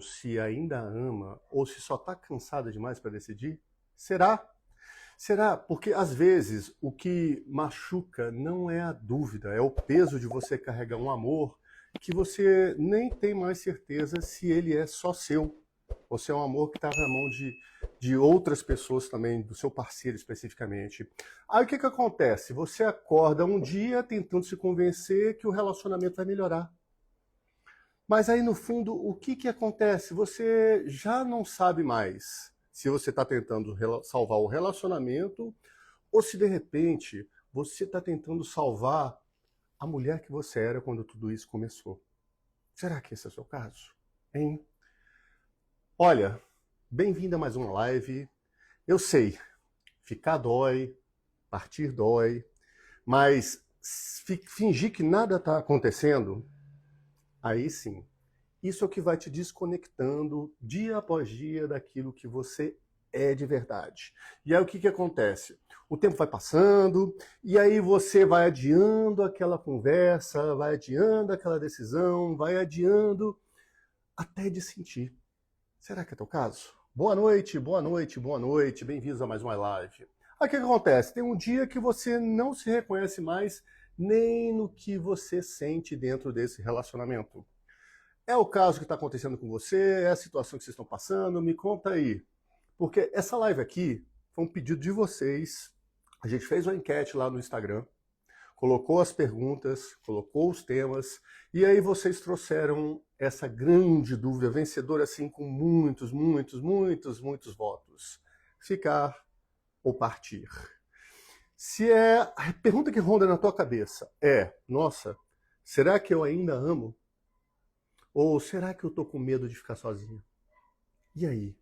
se ainda ama ou se só está cansada demais para decidir? Será? Será? Porque às vezes o que machuca não é a dúvida, é o peso de você carregar um amor que você nem tem mais certeza se ele é só seu, ou se é um amor que estava na mão de outras pessoas também, do seu parceiro especificamente. Aí o que acontece? Você acorda um dia tentando se convencer que o relacionamento vai melhorar. Mas aí, no fundo, o que acontece? Você já não sabe mais se você está tentando salvar o relacionamento ou se, de repente, você está tentando salvar a mulher que você era quando tudo isso começou. Será que esse é o seu caso? Hein? Olha, bem-vindo a mais uma live. Eu sei, ficar dói, partir dói, mas fingir que nada está acontecendo, aí sim. Isso é o que vai te desconectando dia após dia daquilo que você é de verdade. E aí o que acontece? O tempo vai passando e aí você vai adiando aquela conversa, vai adiando aquela decisão, vai adiando até de sentir. Será que é teu caso? Boa noite, boa noite, boa noite. Bem-vindos a mais uma live. Aí o que acontece? Tem um dia que você não se reconhece mais nem no que você sente dentro desse relacionamento. É o caso que está acontecendo com você? É a situação que vocês estão passando? Me conta aí. Porque essa live aqui foi um pedido de vocês. A gente fez uma enquete lá no Instagram, colocou as perguntas, colocou os temas, e aí vocês trouxeram essa grande dúvida vencedora, assim, com muitos votos. Ficar ou partir? Se é a pergunta que ronda na tua cabeça nossa, será que eu ainda amo? Ou será que eu tô com medo de ficar sozinho? E aí?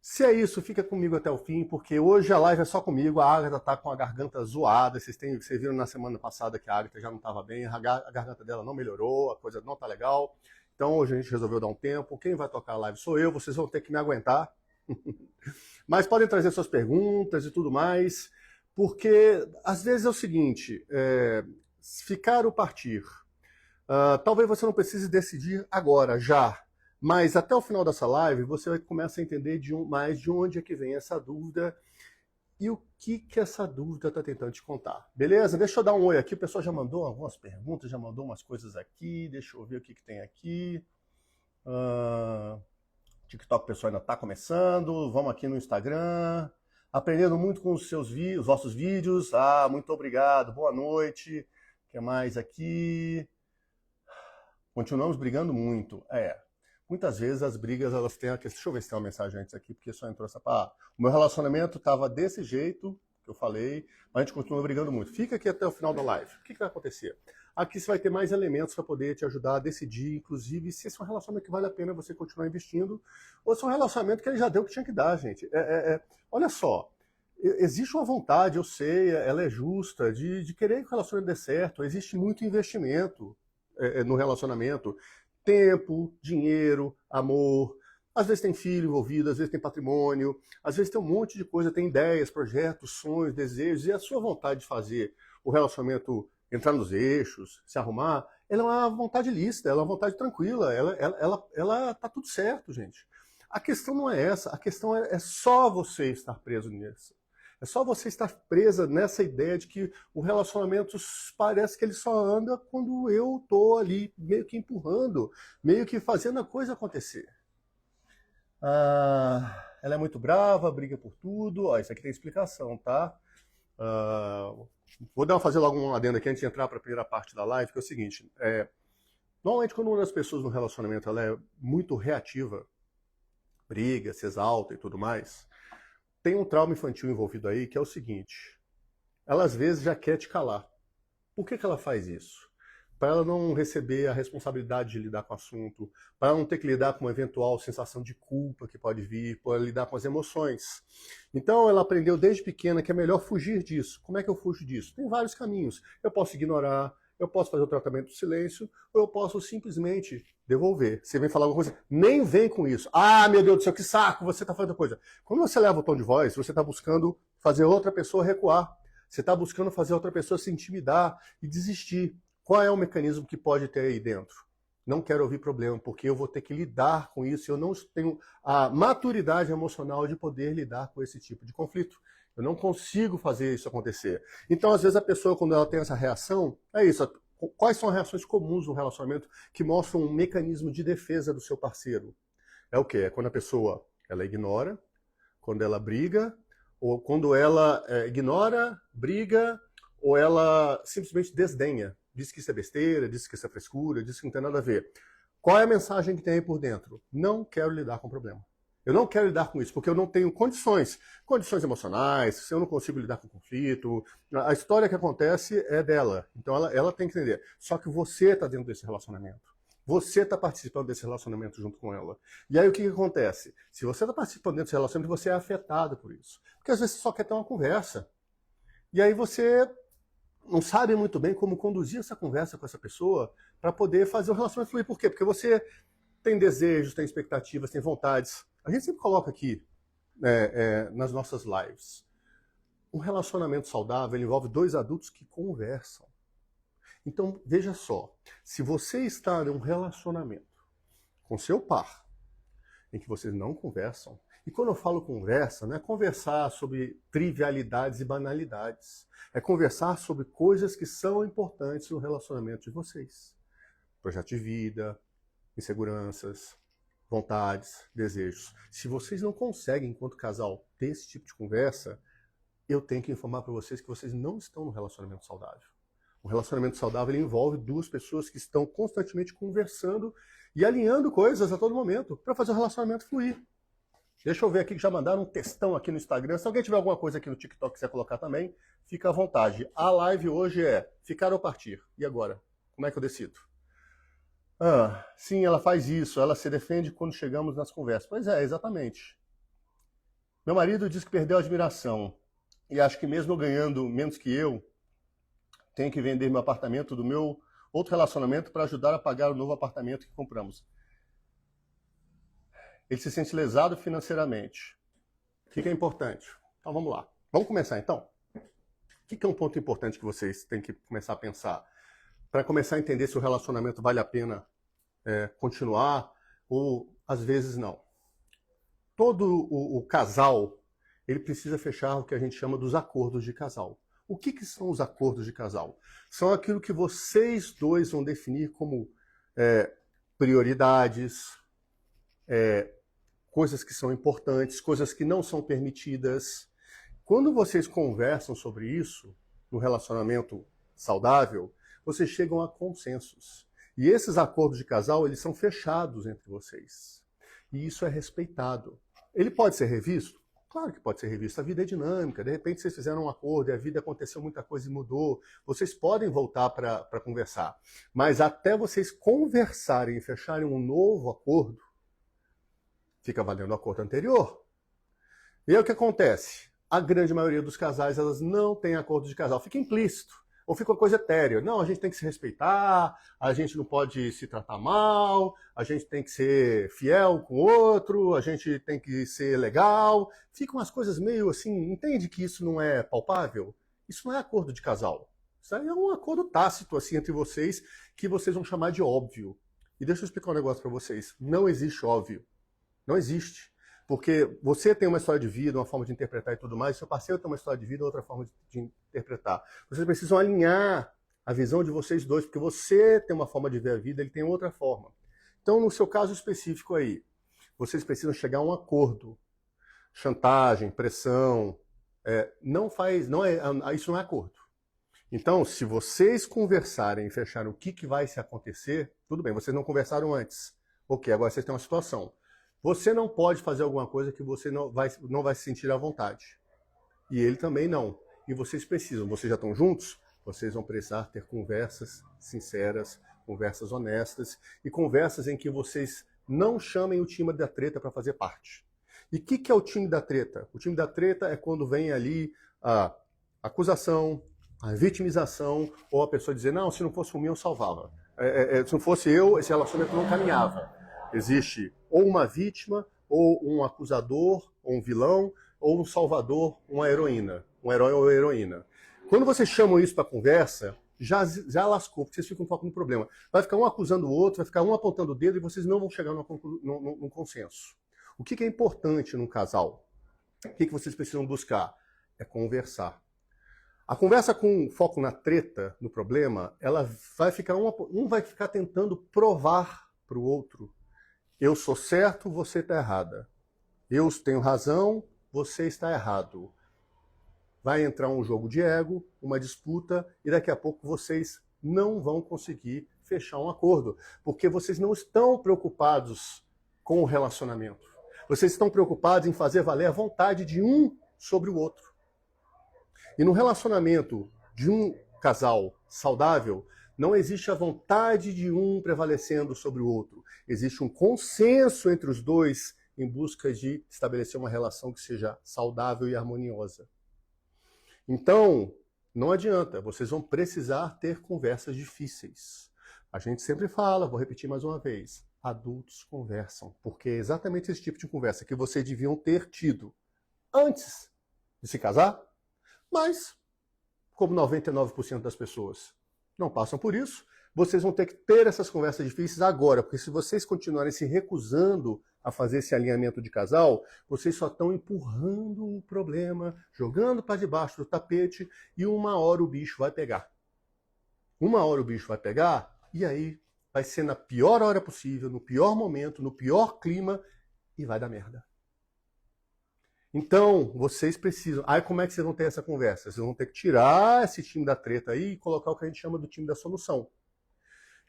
Se é isso, fica comigo até o fim, porque hoje a live é só comigo, a Agatha tá com a garganta zoada, vocês viram na semana passada que a Agatha já não estava bem, a garganta dela não melhorou, a coisa não tá legal, então hoje a gente resolveu dar um tempo, quem vai tocar a live sou eu, vocês vão ter que me aguentar, mas podem trazer suas perguntas e tudo mais, porque às vezes é o seguinte, ficar ou partir. Talvez você não precise decidir agora, já, mas até o final dessa live você vai começar a entender mais de onde é que vem essa dúvida e o que essa dúvida está tentando te contar. Beleza? Deixa eu dar um oi aqui, o pessoal já mandou algumas perguntas, já mandou umas coisas aqui, deixa eu ver o que tem aqui. TikTok o pessoal ainda está começando, vamos aqui no Instagram, aprendendo muito com os vossos vídeos, muito obrigado, boa noite, o que mais aqui? Continuamos brigando muito. Muitas vezes as brigas, elas têm a questão... Deixa eu ver se tem uma mensagem antes aqui, porque só entrou essa... o meu relacionamento estava desse jeito, que eu falei, mas a gente continua brigando muito. Fica aqui até o final da live. O que vai acontecer? Aqui você vai ter mais elementos para poder te ajudar a decidir, inclusive, se esse é um relacionamento que vale a pena você continuar investindo, ou se é um relacionamento que ele já deu o que tinha que dar, gente. Olha só, existe uma vontade, eu sei, ela é justa, de querer que o relacionamento dê certo. Existe muito investimento no relacionamento, tempo, dinheiro, amor, às vezes tem filho envolvido, às vezes tem patrimônio, às vezes tem um monte de coisa, tem ideias, projetos, sonhos, desejos, e a sua vontade de fazer o relacionamento entrar nos eixos, se arrumar, ela é uma vontade lícita, ela é uma vontade tranquila, ela tá tudo certo, gente. A questão não é essa, a questão é só você estar preso nisso. É só você estar presa nessa ideia de que o relacionamento parece que ele só anda quando eu tô ali meio que empurrando, meio que fazendo a coisa acontecer. Ela é muito brava, briga por tudo. Isso aqui tem explicação, tá? Vou fazer logo um adendo aqui antes de entrar para a primeira parte da live, que é o seguinte. Normalmente quando uma das pessoas no relacionamento ela é muito reativa, briga, se exalta e tudo mais, tem um trauma infantil envolvido aí, que é o seguinte, ela às vezes já quer te calar. Por que ela faz isso? Para ela não receber a responsabilidade de lidar com o assunto, para ela não ter que lidar com uma eventual sensação de culpa que pode vir, para lidar com as emoções. Então ela aprendeu desde pequena que é melhor fugir disso. Como é que eu fujo disso? Tem vários caminhos. Eu posso ignorar, eu posso fazer o tratamento do silêncio, ou eu posso simplesmente devolver. Você vem falar alguma coisa, nem vem com isso. Meu Deus do céu, que saco, você está fazendo coisa. Quando você leva o tom de voz, você está buscando fazer outra pessoa recuar. Você está buscando fazer outra pessoa se intimidar e desistir. Qual é o mecanismo que pode ter aí dentro? Não quero ouvir problema, porque eu vou ter que lidar com isso. Eu não tenho a maturidade emocional de poder lidar com esse tipo de conflito. Eu não consigo fazer isso acontecer. Então, às vezes, a pessoa, quando ela tem essa reação, é isso. Quais são as reações comuns no relacionamento que mostram um mecanismo de defesa do seu parceiro? É o quê? É quando a pessoa ela ignora, quando ela briga, ou quando ela ignora, briga, ou ela simplesmente desdenha. Diz que isso é besteira, diz que isso é frescura, diz que não tem nada a ver. Qual é a mensagem que tem aí por dentro? Não quero lidar com o problema. Eu não quero lidar com isso, porque eu não tenho condições emocionais, eu não consigo lidar com o conflito. A história que acontece é dela, então ela tem que entender. Só que você está dentro desse relacionamento. Você está participando desse relacionamento junto com ela. E aí o que acontece? Se você está participando desse relacionamento, você é afetado por isso. Porque às vezes você só quer ter uma conversa. E aí você não sabe muito bem como conduzir essa conversa com essa pessoa para poder fazer o relacionamento fluir. Por quê? Porque você tem desejos, tem expectativas, tem vontades. A gente sempre coloca aqui, nas nossas lives, um relacionamento saudável envolve dois adultos que conversam. Então, veja só, se você está em um relacionamento com seu par, em que vocês não conversam, e quando eu falo conversa, não é conversar sobre trivialidades e banalidades, é conversar sobre coisas que são importantes no relacionamento de vocês. Projeto de vida, inseguranças, vontades, desejos. Se vocês não conseguem, enquanto casal, ter esse tipo de conversa, eu tenho que informar para vocês que vocês não estão num relacionamento saudável. Um relacionamento saudável ele envolve duas pessoas que estão constantemente conversando e alinhando coisas a todo momento para fazer o relacionamento fluir. Deixa eu ver aqui que já mandaram um textão aqui no Instagram. Se alguém tiver alguma coisa aqui no TikTok que quiser colocar também, fica à vontade. A live hoje é ficar ou partir. E agora? Como é que eu decido? Sim, ela faz isso. Ela se defende quando chegamos nas conversas. Pois é, exatamente. Meu marido diz que perdeu a admiração. E acho que mesmo ganhando menos que eu, tenho que vender meu apartamento do meu outro relacionamento para ajudar a pagar o novo apartamento que compramos. Ele se sente lesado financeiramente. O que é importante? Então vamos lá. Vamos começar então? O que é um ponto importante que vocês têm que começar a pensar? Para começar a entender se o relacionamento vale a pena continuar ou às vezes não. Todo o casal ele precisa fechar o que a gente chama dos acordos de casal. O que são os acordos de casal? São aquilo que vocês dois vão definir como prioridades, coisas que são importantes, coisas que não são permitidas. Quando vocês conversam sobre isso, no relacionamento saudável, vocês chegam a consensos. E esses acordos de casal, eles são fechados entre vocês. E isso é respeitado. Ele pode ser revisto? Claro que pode ser revisto. A vida é dinâmica. De repente vocês fizeram um acordo e a vida aconteceu muita coisa e mudou. Vocês podem voltar para conversar. Mas até vocês conversarem e fecharem um novo acordo, fica valendo o acordo anterior. E aí o que acontece? A grande maioria dos casais, elas não têm acordo de casal. Fica implícito. Ou fica uma coisa etérea. Não, a gente tem que se respeitar, a gente não pode se tratar mal, a gente tem que ser fiel com o outro, a gente tem que ser legal. Ficam umas coisas meio assim, entende que isso não é palpável? Isso não é acordo de casal. Isso aí é um acordo tácito assim entre vocês, que vocês vão chamar de óbvio. E deixa eu explicar um negócio para vocês. Não existe óbvio. Não existe. Porque você tem uma história de vida, uma forma de interpretar e tudo mais, seu parceiro tem uma história de vida, outra forma de interpretar. Vocês precisam alinhar a visão de vocês dois, porque você tem uma forma de ver a vida, ele tem outra forma. Então, no seu caso específico aí, vocês precisam chegar a um acordo. Chantagem, pressão, isso não é acordo. Então, se vocês conversarem e fecharem o que vai se acontecer, tudo bem, vocês não conversaram antes. Ok, agora vocês têm uma situação. Você não pode fazer alguma coisa que você não vai se sentir à vontade. E ele também não. E vocês precisam, vocês já estão juntos, vocês vão precisar ter conversas sinceras, conversas honestas e conversas em que vocês não chamem o time da treta para fazer parte. E o que é o time da treta? O time da treta é quando vem ali a acusação, a vitimização, ou a pessoa dizer, não, se não fosse por mim eu salvava. Se não fosse eu, esse relacionamento não caminhava. Existe ou uma vítima, ou um acusador, ou um vilão, ou um salvador, uma heroína. Um herói ou heroína. Quando vocês chamam isso para conversa, já lascou, porque vocês ficam focando no problema. Vai ficar um acusando o outro, vai ficar um apontando o dedo e vocês não vão chegar num consenso. O que é importante num casal? O que vocês precisam buscar? É conversar. A conversa com foco na treta, no problema, ela vai ficar um vai ficar tentando provar para o outro: eu sou certo, você está errada. Eu tenho razão, você está errado. Vai entrar um jogo de ego, uma disputa, e daqui a pouco vocês não vão conseguir fechar um acordo, porque vocês não estão preocupados com o relacionamento. Vocês estão preocupados em fazer valer a vontade de um sobre o outro. E no relacionamento de um casal saudável, não existe a vontade de um prevalecendo sobre o outro. Existe um consenso entre os dois em busca de estabelecer uma relação que seja saudável e harmoniosa. Então, não adianta, vocês vão precisar ter conversas difíceis. A gente sempre fala, vou repetir mais uma vez, adultos conversam, porque é exatamente esse tipo de conversa que vocês deviam ter tido antes de se casar, mas, como 99% das pessoas não passam por isso, vocês vão ter que ter essas conversas difíceis agora, porque se vocês continuarem se recusando a fazer esse alinhamento de casal, vocês só estão empurrando um problema, jogando para debaixo do tapete, e uma hora o bicho vai pegar. Uma hora o bicho vai pegar, e aí vai ser na pior hora possível, no pior momento, no pior clima, e vai dar merda. Então, vocês precisam... Aí como é que vocês vão ter essa conversa? Vocês vão ter que tirar esse time da treta aí e colocar o que a gente chama do time da solução.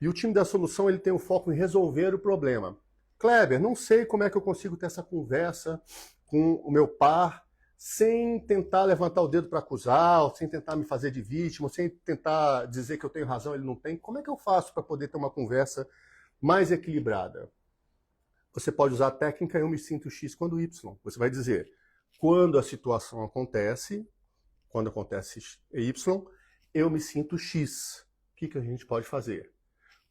E o time da solução, ele tem o foco em resolver o problema. Kleber, não sei como é que eu consigo ter essa conversa com o meu par sem tentar levantar o dedo para acusar, ou sem tentar me fazer de vítima, ou sem tentar dizer que eu tenho razão, ele não tem. Como é que eu faço para poder ter uma conversa mais equilibrada? Você pode usar a técnica eu me sinto X quando Y. Você vai dizer... Quando a situação acontece, quando acontece Y, eu me sinto X. O que a gente pode fazer?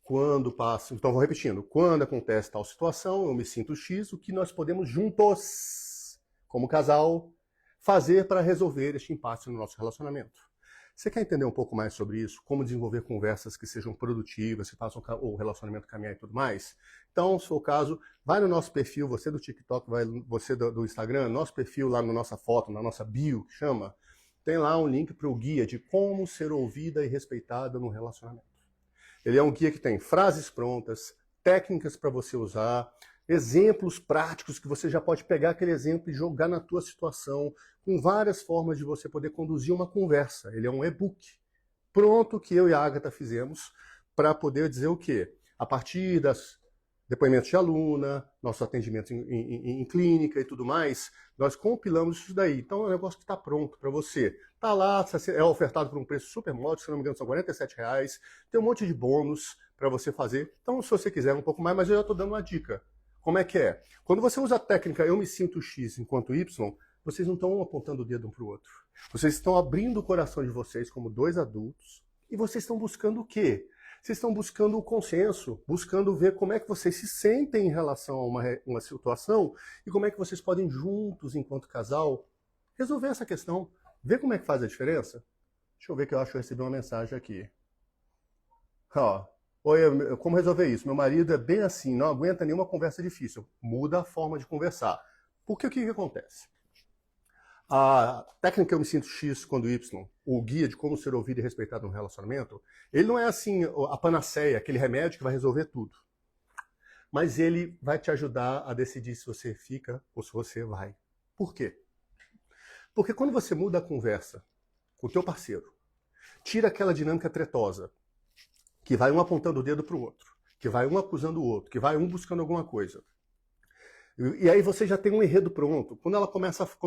Quando passa... Então, vou repetindo. Quando acontece tal situação, eu me sinto X. O que nós podemos juntos, como casal, fazer para resolver este impasse no nosso relacionamento? Você quer entender um pouco mais sobre isso? Como desenvolver conversas que sejam produtivas, que façam o relacionamento caminhar e tudo mais? Então, se for o caso, vai no nosso perfil, você do TikTok, você do Instagram, nosso perfil lá na nossa foto, na nossa bio, que chama, tem lá um link para o guia de como ser ouvida e respeitada no relacionamento. Ele é um guia que tem frases prontas, técnicas para você usar, exemplos práticos que você já pode pegar aquele exemplo e jogar na tua situação, com várias formas de você poder conduzir uma conversa. Ele é um e-book pronto que eu e a Agatha fizemos para poder dizer o quê? A partir das depoimentos de aluna, nosso atendimento em clínica e tudo mais, nós compilamos isso daí. Então é um negócio que está pronto para você. Está lá, é ofertado por um preço super módico, se não me engano são R$47. Tem um monte de bônus para você fazer. Então se você quiser um pouco mais, mas eu já estou dando uma dica. Como é que é? Quando você usa a técnica eu me sinto X enquanto Y, vocês não estão apontando o dedo um para o outro. Vocês estão abrindo o coração de vocês como dois adultos e vocês estão buscando o quê? Vocês estão buscando o consenso, buscando ver como é que vocês se sentem em relação a uma situação e como é que vocês podem juntos, enquanto casal, resolver essa questão. Ver como é que faz a diferença? Deixa eu ver que eu acho que eu recebi uma mensagem aqui. Ó. Oi, como resolver isso? Meu marido é bem assim, não aguenta nenhuma conversa difícil. Muda a forma de conversar. Porque o que acontece? A técnica eu me sinto X quando Y, o guia de como ser ouvido e respeitado no relacionamento, ele não é assim a panaceia, aquele remédio que vai resolver tudo. Mas ele vai te ajudar a decidir se você fica ou se você vai. Por quê? Porque quando você muda a conversa com o teu parceiro, tira aquela dinâmica tretosa, que vai um apontando o dedo para o outro, que vai um acusando o outro, que vai um buscando alguma coisa. E aí você já tem um enredo pronto. Quando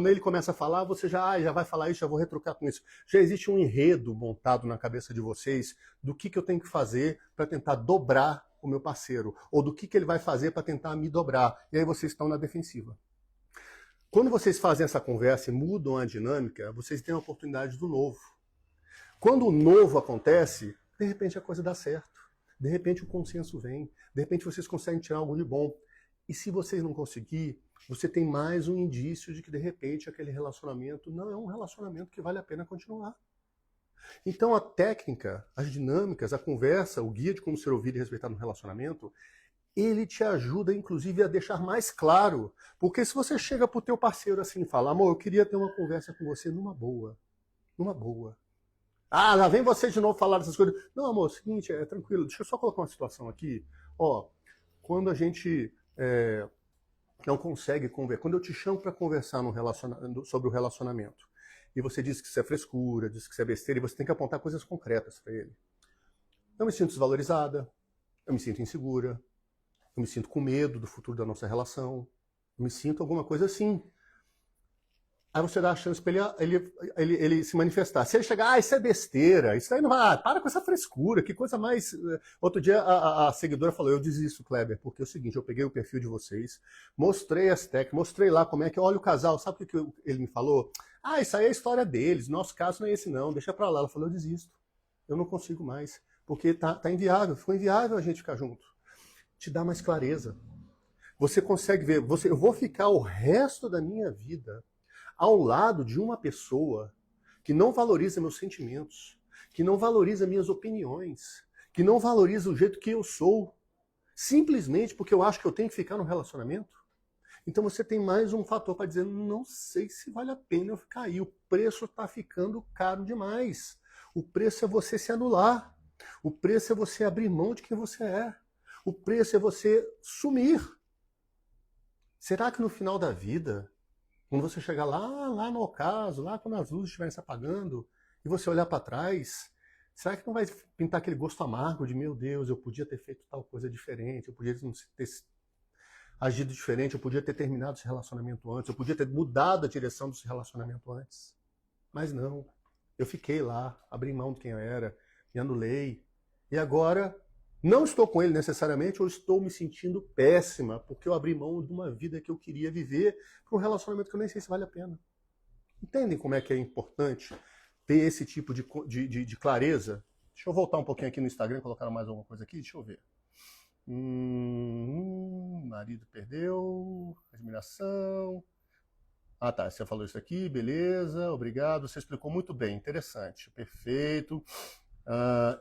ele começa a falar, você já vai falar isso, já vou retrucar com isso. Já existe um enredo montado na cabeça de vocês do que eu tenho que fazer para tentar dobrar o meu parceiro, ou do que ele vai fazer para tentar me dobrar. E aí vocês estão na defensiva. Quando vocês fazem essa conversa e mudam a dinâmica, vocês têm a oportunidade do novo. Quando o novo acontece, de repente a coisa dá certo. De repente o consenso vem. De repente vocês conseguem tirar algo de bom. E se vocês não conseguir, você tem mais um indício de que, de repente, aquele relacionamento não é um relacionamento que vale a pena continuar. Então a técnica, as dinâmicas, a conversa, o guia de como ser ouvido e respeitado no relacionamento, ele te ajuda, inclusive, a deixar mais claro. Porque se você chega pro teu parceiro assim e fala, amor, eu queria ter uma conversa com você numa boa. Numa boa. Ah, lá vem você de novo falar dessas coisas. Não, amor, é o seguinte, é tranquilo, deixa eu só colocar uma situação aqui. Ó, quando a gente não consegue conversar, quando eu te chamo para conversar sobre o relacionamento, e você diz que isso é frescura, diz que isso é besteira, e você tem que apontar coisas concretas para ele. Eu me sinto desvalorizada, eu me sinto insegura, eu me sinto com medo do futuro da nossa relação, eu me sinto alguma coisa assim. Aí você dá a chance para ele se manifestar. Se ele chegar, isso é besteira, isso aí não vai, para com essa frescura, que coisa mais... Outro dia a seguidora falou, eu desisto, Kleber, porque é o seguinte, eu peguei o perfil de vocês, mostrei as técnicas, mostrei lá como é que, olha o casal, sabe o que ele me falou? Ah, isso aí é a história deles, nosso caso não é esse não, deixa pra lá. Ela falou, eu desisto, eu não consigo mais, porque tá inviável, ficou inviável a gente ficar junto. Te dá mais clareza. Você consegue ver, eu vou ficar o resto da minha vida ao lado de uma pessoa que não valoriza meus sentimentos, que não valoriza minhas opiniões, que não valoriza o jeito que eu sou, simplesmente porque eu acho que eu tenho que ficar no relacionamento. Então você tem mais um fator para dizer, não sei se vale a pena eu ficar aí, o preço está ficando caro demais. O preço é você se anular, o preço é você abrir mão de quem você é, o preço é você sumir. Será que no final da vida, quando você chegar lá no ocaso, lá quando as luzes estiverem se apagando, e você olhar para trás, será que não vai pintar aquele gosto amargo de, meu Deus, eu podia ter feito tal coisa diferente, eu podia ter agido diferente, eu podia ter terminado esse relacionamento antes, eu podia ter mudado a direção desse relacionamento antes. Mas não, eu fiquei lá, abri mão de quem eu era, me anulei, e agora não estou com ele necessariamente, ou estou me sentindo péssima, porque eu abri mão de uma vida que eu queria viver para um relacionamento que eu nem sei se vale a pena. Entendem como é que é importante ter esse tipo de clareza? Deixa eu voltar um pouquinho aqui no Instagram, colocar mais alguma coisa aqui, deixa eu ver. Marido perdeu, admiração. Ah tá, você falou isso aqui, beleza, obrigado, você explicou muito bem, interessante, perfeito.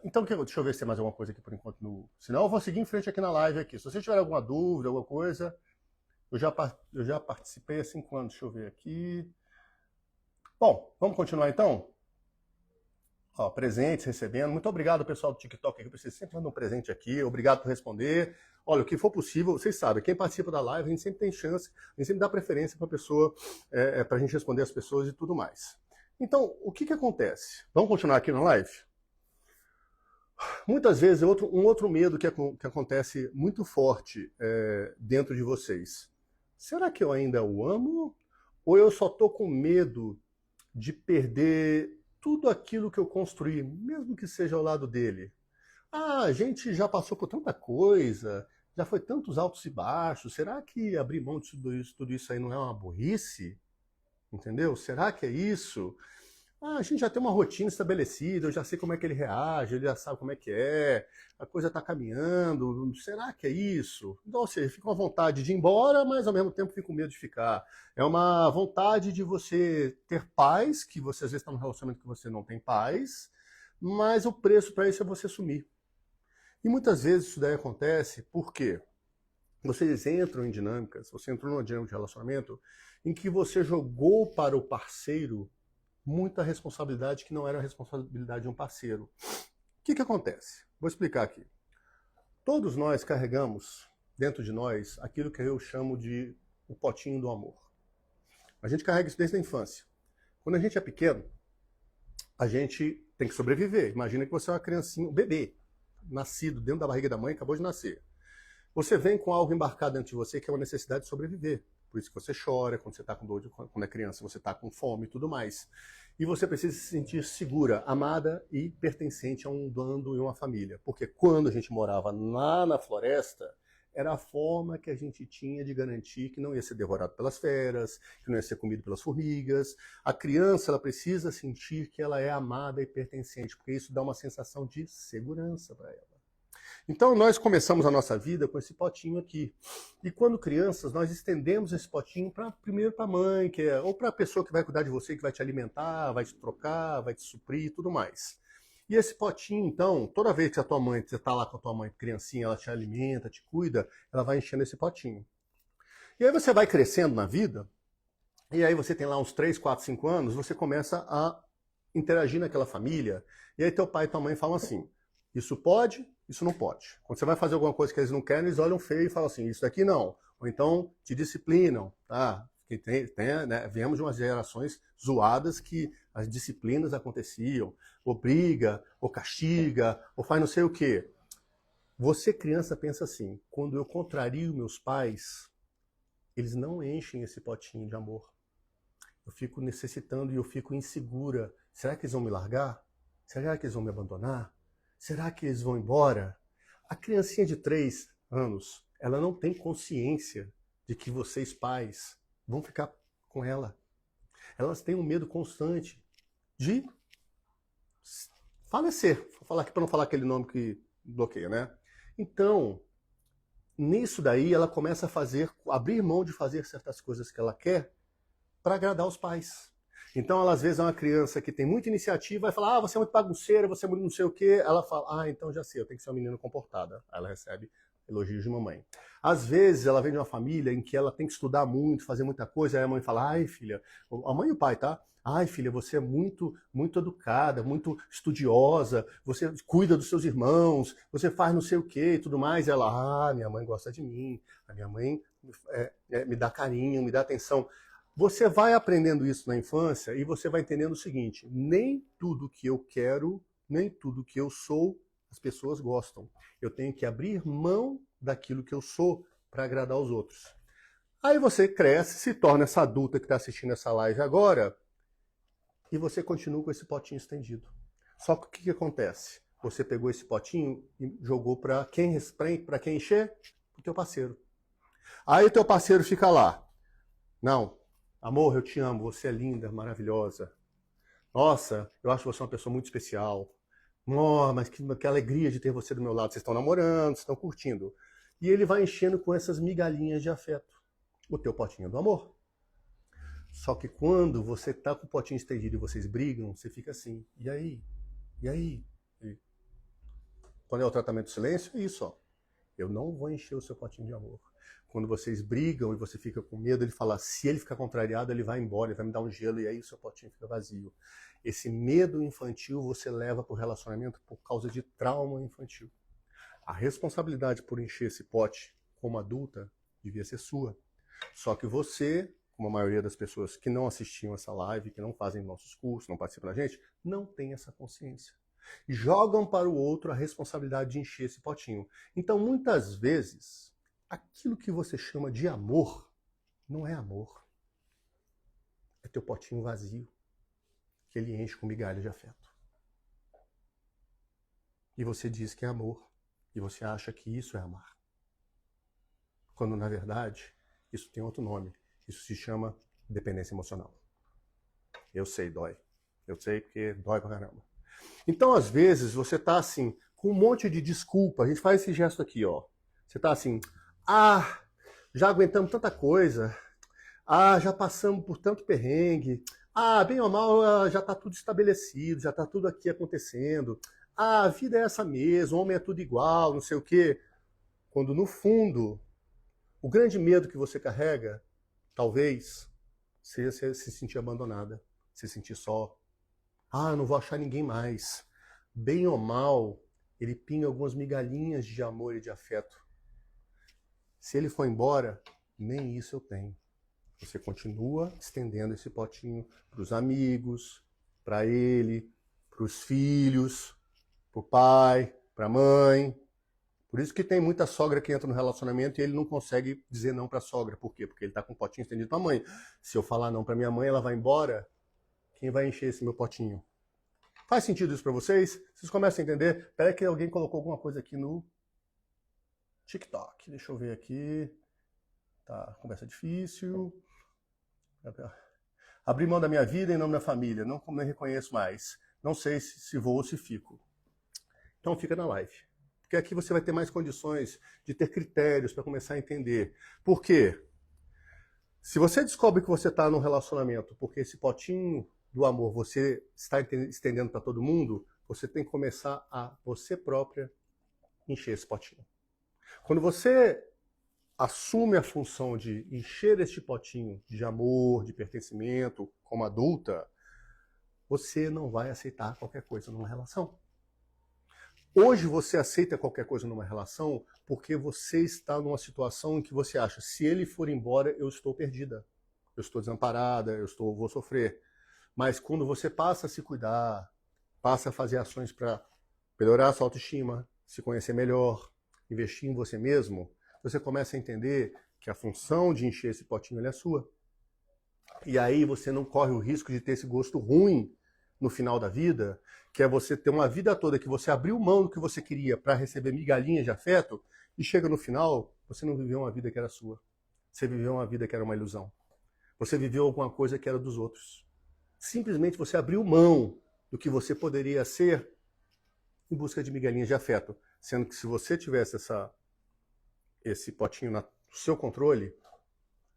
Então, deixa eu ver se tem mais alguma coisa aqui por enquanto. Senão eu vou seguir em frente aqui na live aqui. Se você tiver alguma dúvida, alguma coisa, eu já participei há 5 anos. Deixa eu ver aqui. Bom, vamos continuar então? Ó, presentes, recebendo. Muito obrigado, pessoal do TikTok, que vocês sempre mandam um presente aqui. Obrigado por responder. Olha, o que for possível, vocês sabem, quem participa da live, a gente sempre tem chance, a gente sempre dá preferência para a pessoa, para a gente responder as pessoas e tudo mais. Então, o que acontece? Vamos continuar aqui na live? Muitas vezes, um outro medo que acontece muito forte dentro de vocês. Será que eu ainda o amo? Ou eu só estou com medo de perder tudo aquilo que eu construí, mesmo que seja ao lado dele? Ah, a gente já passou por tanta coisa, já foi tantos altos e baixos, será que abrir mão de tudo isso aí não é uma burrice? Entendeu? Será que é isso? Ah, a gente já tem uma rotina estabelecida, eu já sei como é que ele reage, ele já sabe como é que é, a coisa está caminhando, será que é isso? Então, ou seja, fica uma vontade de ir embora, mas ao mesmo tempo fica com medo de ficar. É uma vontade de você ter paz, que você às vezes está num relacionamento que você não tem paz, mas o preço para isso é você sumir. E muitas vezes isso daí acontece porque vocês entram em dinâmicas, você entrou numa dinâmica de relacionamento em que você jogou para o parceiro muita responsabilidade que não era a responsabilidade de um parceiro. O que acontece? Vou explicar aqui. Todos nós carregamos dentro de nós aquilo que eu chamo de o potinho do amor. A gente carrega isso desde a infância. Quando a gente é pequeno, a gente tem que sobreviver. Imagina que você é uma criancinha, um bebê, nascido dentro da barriga da mãe, acabou de nascer. Você vem com algo embarcado dentro de você que é uma necessidade de sobreviver. Por isso que você chora quando você está com dor, quando é criança, você está com fome e tudo mais. E você precisa se sentir segura, amada e pertencente a um bando e uma família. Porque quando a gente morava lá na floresta, era a forma que a gente tinha de garantir que não ia ser devorado pelas feras, que não ia ser comido pelas formigas. A criança, ela precisa sentir que ela é amada e pertencente, porque isso dá uma sensação de segurança para ela. Então, nós começamos a nossa vida com esse potinho aqui. E quando crianças, nós estendemos esse potinho primeiro para a mãe, ou para a pessoa que vai cuidar de você, que vai te alimentar, vai te trocar, vai te suprir e tudo mais. E esse potinho, então, toda vez que você está lá com a tua mãe criancinha, ela te alimenta, te cuida, ela vai enchendo esse potinho. E aí você vai crescendo na vida, e aí você tem lá uns 3, 4, 5 anos, você começa a interagir naquela família, e aí teu pai e tua mãe falam assim, isso pode, isso não pode. Quando você vai fazer alguma coisa que eles não querem, eles olham feio e falam assim, isso daqui não. Ou então te disciplinam, tá? Né, viemos de umas gerações zoadas que as disciplinas aconteciam, ou briga, ou castiga, ou faz não sei o quê. Você, criança, pensa assim, quando eu contrario meus pais, eles não enchem esse potinho de amor. Eu fico necessitando e eu fico insegura. Será que eles vão me largar? Será que eles vão me abandonar? Será que eles vão embora? A criancinha de 3 anos, ela não tem consciência de que vocês, pais, vão ficar com ela. Elas têm um medo constante de falecer. Vou falar aqui para não falar aquele nome que bloqueia, né? Então, nisso daí, ela começa a abrir mão de fazer certas coisas que ela quer para agradar os pais. Então, ela às vezes é uma criança que tem muita iniciativa, vai falar, você é muito bagunceira, você é muito não sei o quê. Ela fala, então já sei, eu tenho que ser uma menina comportada. Aí ela recebe elogios de mamãe. Às vezes, ela vem de uma família em que ela tem que estudar muito, fazer muita coisa, aí a mãe fala, ai filha, a mãe e o pai, tá? Ai filha, você é muito educada, muito estudiosa, você cuida dos seus irmãos, você faz não sei o quê e tudo mais. E ela, minha mãe gosta de mim, a minha mãe me dá carinho, me dá atenção. Você vai aprendendo isso na infância e você vai entendendo o seguinte, nem tudo que eu quero, nem tudo que eu sou, as pessoas gostam. Eu tenho que abrir mão daquilo que eu sou para agradar os outros. Aí você cresce, se torna essa adulta que está assistindo essa live agora e você continua com esse potinho estendido. Só que o que acontece? Você pegou esse potinho e jogou para quem encher? Para o teu parceiro. Aí o teu parceiro fica lá. Não, amor, eu te amo, você é linda, maravilhosa. Nossa, eu acho você uma pessoa muito especial. Oh, mas que alegria de ter você do meu lado. Vocês estão namorando, vocês estão curtindo. E ele vai enchendo com essas migalhinhas de afeto. O teu potinho do amor. Só que quando você tá com o potinho estendido e vocês brigam, você fica assim, e aí? E aí? E quando é o tratamento do silêncio, é isso, ó. Eu não vou encher o seu potinho de amor. Quando vocês brigam e você fica com medo, ele fala, se ele ficar contrariado, ele vai embora, ele vai me dar um gelo, e aí o seu potinho fica vazio. Esse medo infantil você leva para o relacionamento por causa de trauma infantil. A responsabilidade por encher esse pote como adulta devia ser sua. Só que você, como a maioria das pessoas que não assistiam essa live, que não fazem nossos cursos, não participam da gente, não tem essa consciência. Jogam para o outro a responsabilidade de encher esse potinho. Então, muitas vezes, aquilo que você chama de amor não é amor. É teu potinho vazio, que ele enche com migalhas de afeto. E você diz que é amor, e você acha que isso é amar. Quando, na verdade, isso tem outro nome. Isso se chama dependência emocional. Eu sei, dói. Eu sei porque dói pra caramba. Então, às vezes, você tá assim, com um monte de desculpa. A gente faz esse gesto aqui, ó. Você tá assim, já aguentamos tanta coisa. Já passamos por tanto perrengue. Bem ou mal, já tá tudo estabelecido, já tá tudo aqui acontecendo. A vida é essa mesmo, o homem é tudo igual, não sei o quê. Quando, no fundo, o grande medo que você carrega, talvez, seja se sentir abandonada, se sentir só. Eu não vou achar ninguém mais. Bem ou mal, ele pinga algumas migalhinhas de amor e de afeto. Se ele for embora, nem isso eu tenho. Você continua estendendo esse potinho para os amigos, para ele, para os filhos, para o pai, para a mãe. Por isso que tem muita sogra que entra no relacionamento e ele não consegue dizer não para a sogra. Por quê? Porque ele está com um potinho estendido para a mãe. Se eu falar não para minha mãe, ela vai embora. Quem vai encher esse meu potinho? Faz sentido isso para vocês? Vocês começam a entender? Espera que alguém colocou alguma coisa aqui no TikTok. Deixa eu ver aqui. Tá, conversa difícil. Abrir mão da minha vida em nome da família. Não me reconheço mais. Não sei se vou ou se fico. Então fica na live. Porque aqui você vai ter mais condições de ter critérios para começar a entender. Por quê? Se você descobre que você está num relacionamento porque esse potinho do amor você está estendendo para todo mundo, você tem que começar a você própria encher esse potinho. Quando você assume a função de encher este potinho de amor, de pertencimento, como adulta, você não vai aceitar qualquer coisa numa relação. Hoje você aceita qualquer coisa numa relação porque você está numa situação em que você acha, se ele for embora, eu estou perdida, eu estou desamparada, vou sofrer. Mas quando você passa a se cuidar, passa a fazer ações para melhorar a sua autoestima, se conhecer melhor, investir em você mesmo, você começa a entender que a função de encher esse potinho é sua. E aí você não corre o risco de ter esse gosto ruim no final da vida, que é você ter uma vida toda que você abriu mão do que você queria para receber migalhinhas de afeto, e chega no final, você não viveu uma vida que era sua. Você viveu uma vida que era uma ilusão. Você viveu alguma coisa que era dos outros. Simplesmente você abriu mão do que você poderia ser em busca de migalhinhas de afeto. Sendo que se você tivesse esse potinho no seu controle,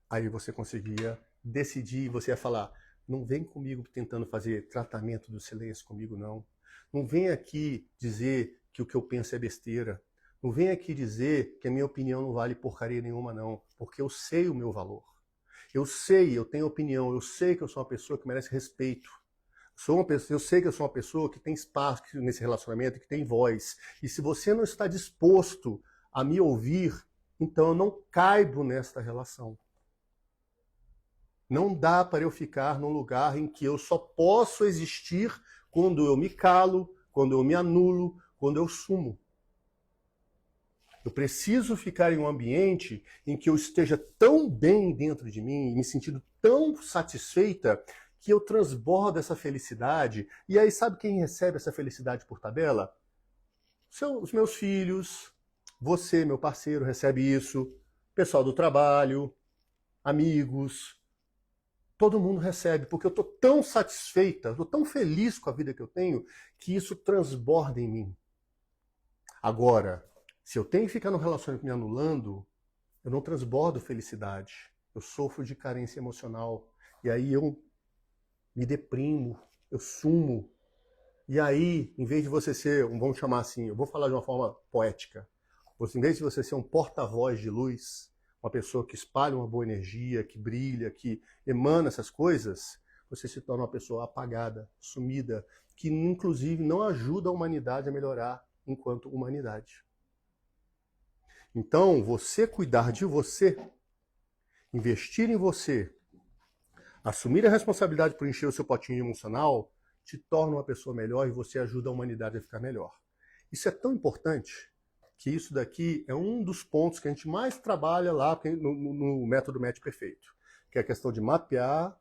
aí você conseguia decidir, você ia falar, não vem comigo tentando fazer tratamento do silêncio comigo, não. Não vem aqui dizer que o que eu penso é besteira. Não vem aqui dizer que a minha opinião não vale porcaria nenhuma, não. Porque eu sei o meu valor. Eu tenho opinião, eu sei que eu sou uma pessoa que merece respeito. Eu sei que eu sou uma pessoa que tem espaço nesse relacionamento, que tem voz. E se você não está disposto a me ouvir, então eu não caibo nesta relação. Não dá para eu ficar num lugar em que eu só posso existir quando eu me calo, quando eu me anulo, quando eu sumo. Eu preciso ficar em um ambiente em que eu esteja tão bem dentro de mim, me sentindo tão satisfeita, que eu transbordo essa felicidade. E aí sabe quem recebe essa felicidade por tabela? Os meus filhos, você, meu parceiro, recebe isso, pessoal do trabalho, amigos. Todo mundo recebe, porque eu estou tão satisfeita, estou tão feliz com a vida que eu tenho, que isso transborda em mim. Agora, se eu tenho que ficar no relacionamento me anulando, eu não transbordo felicidade. Eu sofro de carência emocional. E aí eu me deprimo, eu sumo. E aí, em vez de você ser, vamos chamar assim, eu vou falar de uma forma poética, em vez de você ser um porta-voz de luz, uma pessoa que espalha uma boa energia, que brilha, que emana essas coisas, você se torna uma pessoa apagada, sumida, que inclusive não ajuda a humanidade a melhorar enquanto humanidade. Então, você cuidar de você, investir em você, assumir a responsabilidade por encher o seu potinho emocional, te torna uma pessoa melhor e você ajuda a humanidade a ficar melhor. Isso é tão importante que isso daqui é um dos pontos que a gente mais trabalha lá no método Match Perfeito, que é a questão de mapear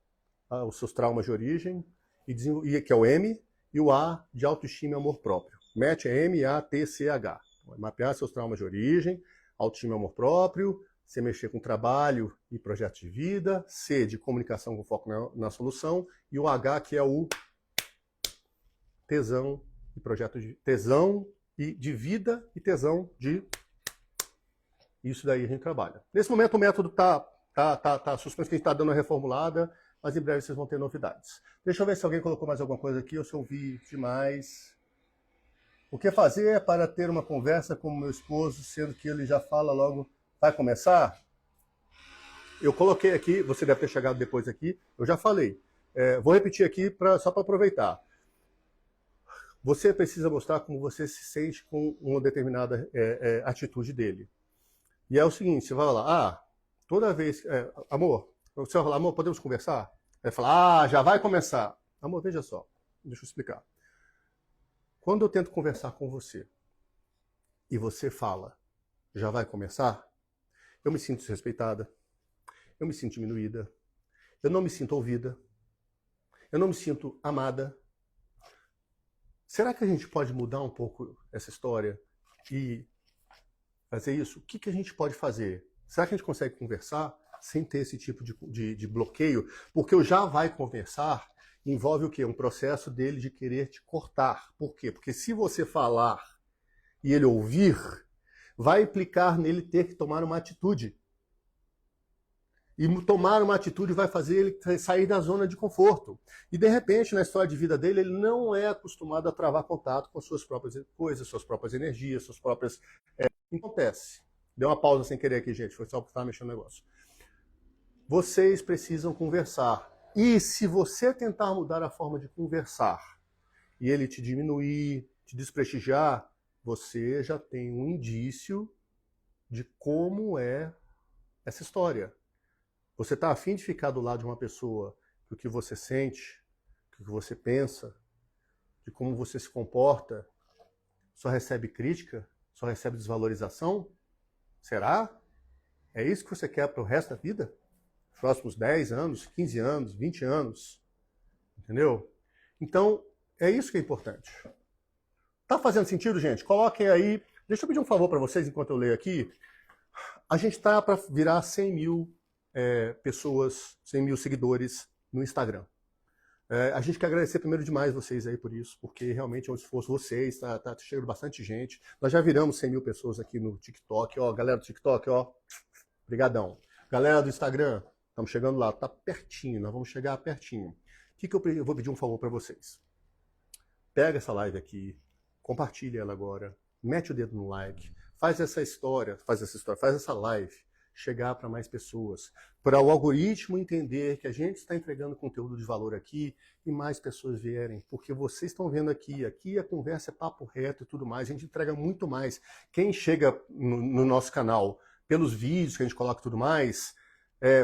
os seus traumas de origem, que é o M, e o A de autoestima e amor próprio. Match é M-A-T-C-H. Então, é mapear seus traumas de origem, autoestima e amor próprio, você mexer com trabalho e projetos de vida, C de comunicação com foco na solução, e o H que é o tesão e projeto de tesão e de vida e tesão de isso daí a gente trabalha. Nesse momento o método tá suspenso, que a gente está dando uma reformulada, mas em breve vocês vão ter novidades. Deixa eu ver se alguém colocou mais alguma coisa aqui, ou se eu ouvi demais. O que fazer para ter uma conversa com meu esposo, sendo que ele já fala logo, vai começar? Eu coloquei aqui, você deve ter chegado depois aqui, eu já falei. Vou repetir aqui só para aproveitar. Você precisa mostrar como você se sente com uma determinada atitude dele. E é o seguinte, você vai lá, toda vez, amor, você vai falar, amor, podemos conversar? Vai falar, já vai começar. Amor, veja só, deixa eu explicar. Quando eu tento conversar com você e você fala, já vai começar, eu me sinto desrespeitada, eu me sinto diminuída, eu não me sinto ouvida, eu não me sinto amada. Será que a gente pode mudar um pouco essa história e fazer isso? O que a gente pode fazer? Será que a gente consegue conversar sem ter esse tipo de bloqueio? Porque o já vai conversar envolve o quê? Um processo dele de querer te cortar. Por quê? Porque se você falar e ele ouvir, vai implicar nele ter que tomar uma atitude. E tomar uma atitude vai fazer ele sair da zona de conforto. E, de repente, na história de vida dele, ele não é acostumado a travar contato com suas próprias coisas, suas próprias energias, suas próprias... O que acontece? Deu uma pausa sem querer aqui, gente. Foi só porque estava mexendo no negócio. Vocês precisam conversar. E se você tentar mudar a forma de conversar e ele te diminuir, te desprestigiar, você já tem um indício de como é essa história. Você está afim de ficar do lado de uma pessoa que o que você sente, que o que você pensa, de como você se comporta, só recebe crítica, só recebe desvalorização? Será? É isso que você quer para o resto da vida? Os próximos 10 anos, 15 anos, 20 anos? Entendeu? Então, é isso que é importante. Tá fazendo sentido, gente? Coloquem aí... Deixa eu pedir um favor para vocês enquanto eu leio aqui. A gente está para virar 100 mil pessoas, 100 mil seguidores no Instagram. A gente quer agradecer primeiro demais vocês aí por isso, porque realmente é um esforço. Vocês, tá chegando bastante gente. Nós já viramos 100 mil pessoas aqui no TikTok. Ó, galera do TikTok, ó, brigadão. Galera do Instagram, estamos chegando lá, tá pertinho, nós vamos chegar pertinho. O que eu vou pedir um favor para vocês? Pega essa live aqui, compartilha ela agora, mete o dedo no like, faz essa live chegar para mais pessoas, para o algoritmo entender que a gente está entregando conteúdo de valor aqui e mais pessoas vierem, porque vocês estão vendo aqui a conversa é papo reto e tudo mais, a gente entrega muito mais. Quem chega no nosso canal pelos vídeos que a gente coloca e tudo mais,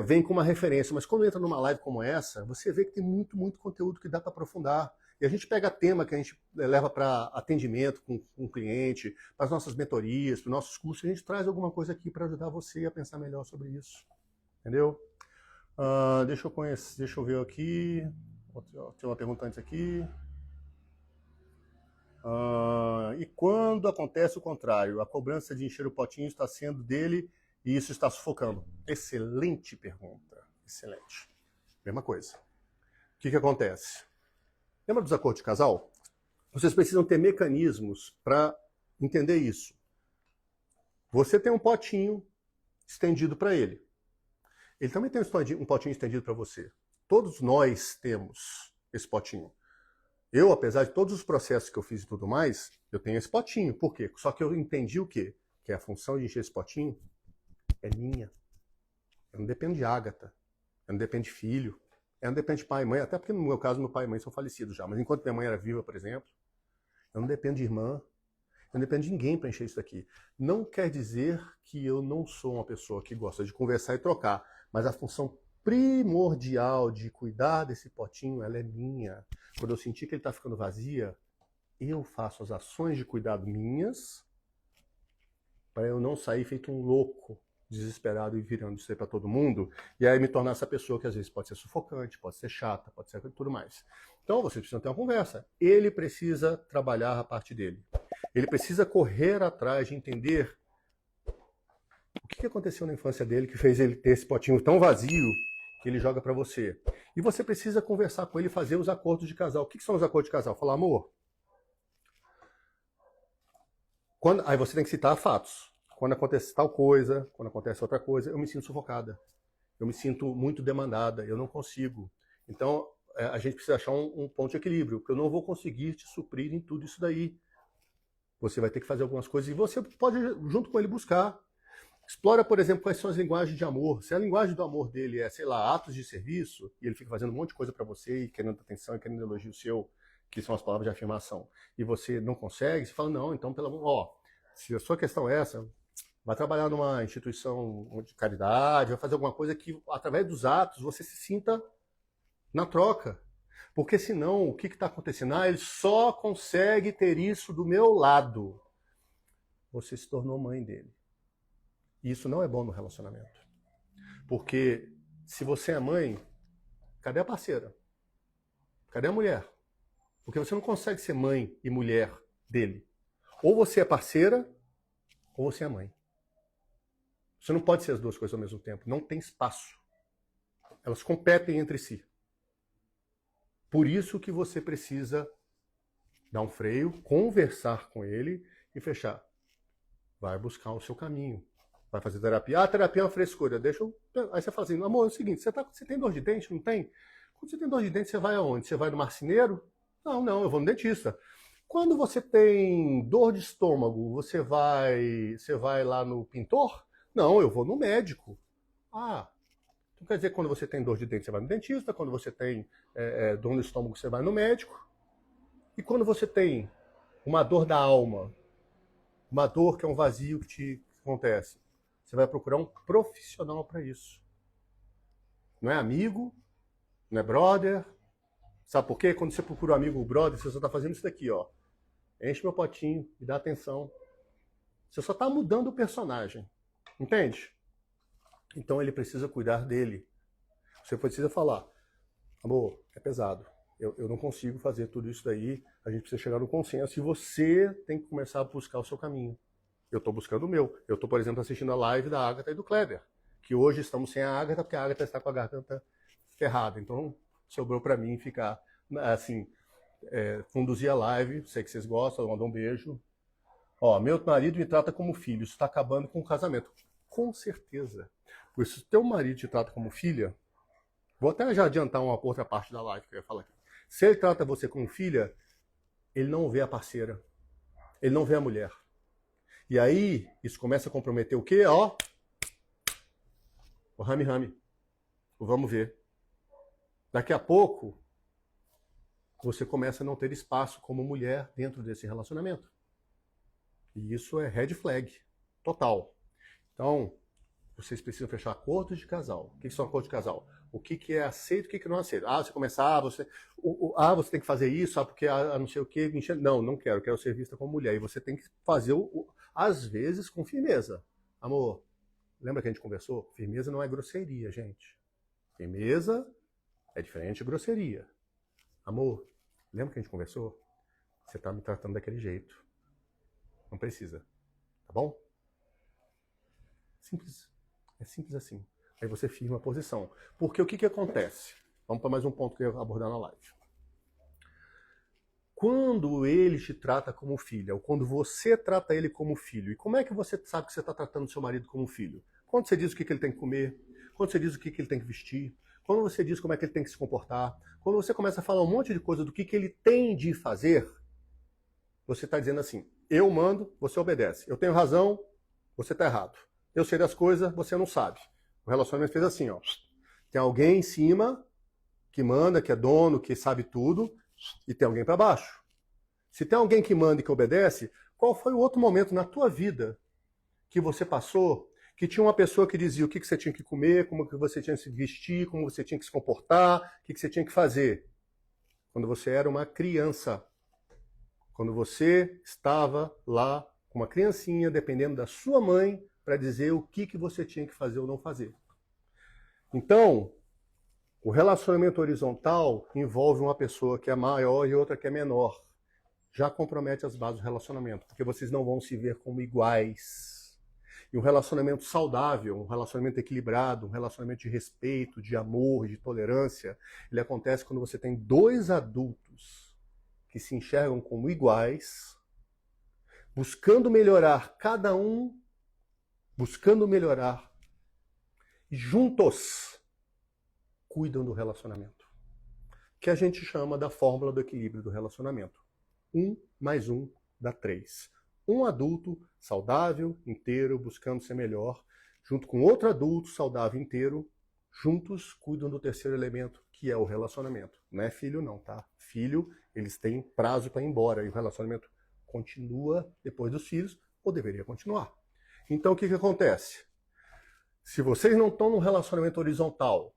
vem com uma referência, mas quando entra numa live como essa, você vê que tem muito conteúdo que dá para aprofundar. E a gente pega tema que a gente leva para atendimento com o cliente, para as nossas mentorias, para os nossos cursos, e a gente traz alguma coisa aqui para ajudar você a pensar melhor sobre isso. Entendeu? Deixa eu ver aqui. Tem uma pergunta antes aqui. E quando acontece o contrário? A cobrança de encher o potinho está sendo dele e isso está sufocando. Excelente pergunta. Excelente. Mesma coisa. O que acontece? Lembra dos acordos de casal? Vocês precisam ter mecanismos para entender isso. Você tem um potinho estendido para ele. Ele também tem um potinho estendido para você. Todos nós temos esse potinho. Eu, apesar de todos os processos que eu fiz e tudo mais, eu tenho esse potinho. Por quê? Só que eu entendi o quê? Que a função de encher esse potinho é minha. Eu não dependo de Ágata. Eu não dependo de filho. Eu não dependo de pai e mãe, até porque no meu caso, meu pai e mãe são falecidos já. Mas enquanto minha mãe era viva, por exemplo, eu não dependo de irmã, eu não dependo de ninguém para encher isso daqui. Não quer dizer que eu não sou uma pessoa que gosta de conversar e trocar, mas a função primordial de cuidar desse potinho, ela é minha. Quando eu sentir que ele está ficando vazia, eu faço as ações de cuidado minhas para eu não sair feito um louco, desesperado e virando isso aí para todo mundo, e aí me tornar essa pessoa que às vezes pode ser sufocante, pode ser chata, pode ser tudo mais. Então vocês precisam ter uma conversa. Ele precisa trabalhar a parte dele. Ele precisa correr atrás de entender o que aconteceu na infância dele que fez ele ter esse potinho tão vazio que ele joga para você. E você precisa conversar com ele e fazer os acordos de casal. O que são os acordos de casal? Falar, amor, aí você tem que citar fatos. Quando acontece tal coisa, quando acontece outra coisa, eu me sinto sufocada. Eu me sinto muito demandada, eu não consigo. Então, a gente precisa achar um ponto de equilíbrio, porque eu não vou conseguir te suprir em tudo isso daí. Você vai ter que fazer algumas coisas e você pode, junto com ele, buscar. Explora, por exemplo, quais são as linguagens de amor. Se a linguagem do amor dele é, sei lá, atos de serviço, e ele fica fazendo um monte de coisa para você, e querendo atenção, e querendo elogio seu, que são as palavras de afirmação, e você não consegue, você fala, não, então, pelo amor, se a sua questão é essa, vai trabalhar numa instituição de caridade, vai fazer alguma coisa que, através dos atos, você se sinta na troca. Porque senão, o que está acontecendo? Ele só consegue ter isso do meu lado. Você se tornou mãe dele. E isso não é bom no relacionamento. Porque se você é mãe, cadê a parceira? Cadê a mulher? Porque você não consegue ser mãe e mulher dele. Ou você é parceira, ou você é mãe. Você não pode ser as duas coisas ao mesmo tempo. Não tem espaço. Elas competem entre si. Por isso que você precisa dar um freio, conversar com ele e fechar. vai buscar o seu caminho. Vai fazer terapia. Ah, a terapia é uma frescura. Deixa eu... Aí você fala assim, amor, é o seguinte, você tem dor de dente? Não tem? Quando você tem dor de dente, você vai aonde? Você vai no marceneiro? Não, eu vou no dentista. Quando você tem dor de estômago, você vai lá no pintor? Não, eu vou no médico. Ah, então quer dizer que quando você tem dor de dente, você vai no dentista. Quando você tem dor no estômago, você vai no médico. E quando você tem uma dor da alma, uma dor que é um vazio que te acontece, você vai procurar um profissional para isso. Não é amigo, não é brother. Sabe por quê? Quando você procura um amigo ou brother, você só está fazendo isso daqui, ó. Enche meu potinho, me dá atenção. Você só está mudando o personagem. Entende? Então ele precisa cuidar dele. Você precisa falar, amor, é pesado. Eu não consigo fazer tudo isso daí. A gente precisa chegar no consenso. E você tem que começar a buscar o seu caminho. Eu estou buscando o meu. Eu estou, por exemplo, assistindo a live da Agatha e do Kleber. Que hoje estamos sem a Agatha, porque a Agatha está com a garganta ferrada. Então sobrou para mim ficar, assim, conduzir a live. Sei que vocês gostam, mandam um beijo. Ó, meu marido me trata como filho. Isso está acabando com o casamento. Com certeza. Pois se o teu marido te trata como filha, vou até já adiantar uma outra parte da live que eu ia falar aqui. Se ele trata você como filha, ele não vê a parceira. Ele não vê a mulher. E aí, isso começa a comprometer o quê? Ó, o rame-rame. O vamos ver. Daqui a pouco, você começa a não ter espaço como mulher dentro desse relacionamento. E isso é red flag. Total. Então, vocês precisam fechar acordos de casal. O que são acordos de casal? O que é aceito e o que não é aceito? Ah, você começar, você tem que fazer isso, porque não sei o que. Não quero ser vista como mulher. E você tem que fazer, às vezes, com firmeza. Amor, lembra que a gente conversou? Firmeza não é grosseria, gente. Firmeza é diferente de grosseria. Amor, lembra que a gente conversou? Você está me tratando daquele jeito. Não precisa. Tá bom? Simples. É simples assim. Aí você firma a posição. Porque o que acontece? Vamos para mais um ponto que eu ia abordar na live. Quando ele te trata como filha, ou quando você trata ele como filho, e como é que você sabe que você está tratando seu marido como filho? Quando você diz o que ele tem que comer, quando você diz o que ele tem que vestir, quando você diz como é que ele tem que se comportar, quando você começa a falar um monte de coisa do que ele tem de fazer, você está dizendo assim, eu mando, você obedece. Eu tenho razão, você está errado. Eu sei das coisas, você não sabe. O relacionamento fez assim, ó. Tem alguém em cima que manda, que é dono, que sabe tudo, e tem alguém para baixo. Se tem alguém que manda e que obedece, qual foi o outro momento na tua vida que você passou que tinha uma pessoa que dizia o que você tinha que comer, como que você tinha que se vestir, como você tinha que se comportar, o que você tinha que fazer? Quando você era uma criança. Quando você estava lá com uma criancinha, dependendo da sua mãe, para dizer o que você tinha que fazer ou não fazer. Então, o relacionamento horizontal envolve uma pessoa que é maior e outra que é menor. Já compromete as bases do relacionamento, porque vocês não vão se ver como iguais. E um relacionamento saudável, um relacionamento equilibrado, um relacionamento de respeito, de amor, de tolerância, ele acontece quando você tem dois adultos que se enxergam como iguais, buscando melhorar cada um, buscando melhorar, e juntos cuidam do relacionamento. Que a gente chama da fórmula do equilíbrio do relacionamento. 1 mais 1 dá 3. Um adulto saudável, inteiro, buscando ser melhor, junto com outro adulto saudável, inteiro, juntos cuidam do terceiro elemento, que é o relacionamento. Não é filho não, tá? Filho, eles têm prazo para ir embora, e o relacionamento continua depois dos filhos, ou deveria continuar. Então o que acontece? Se vocês não estão num relacionamento horizontal,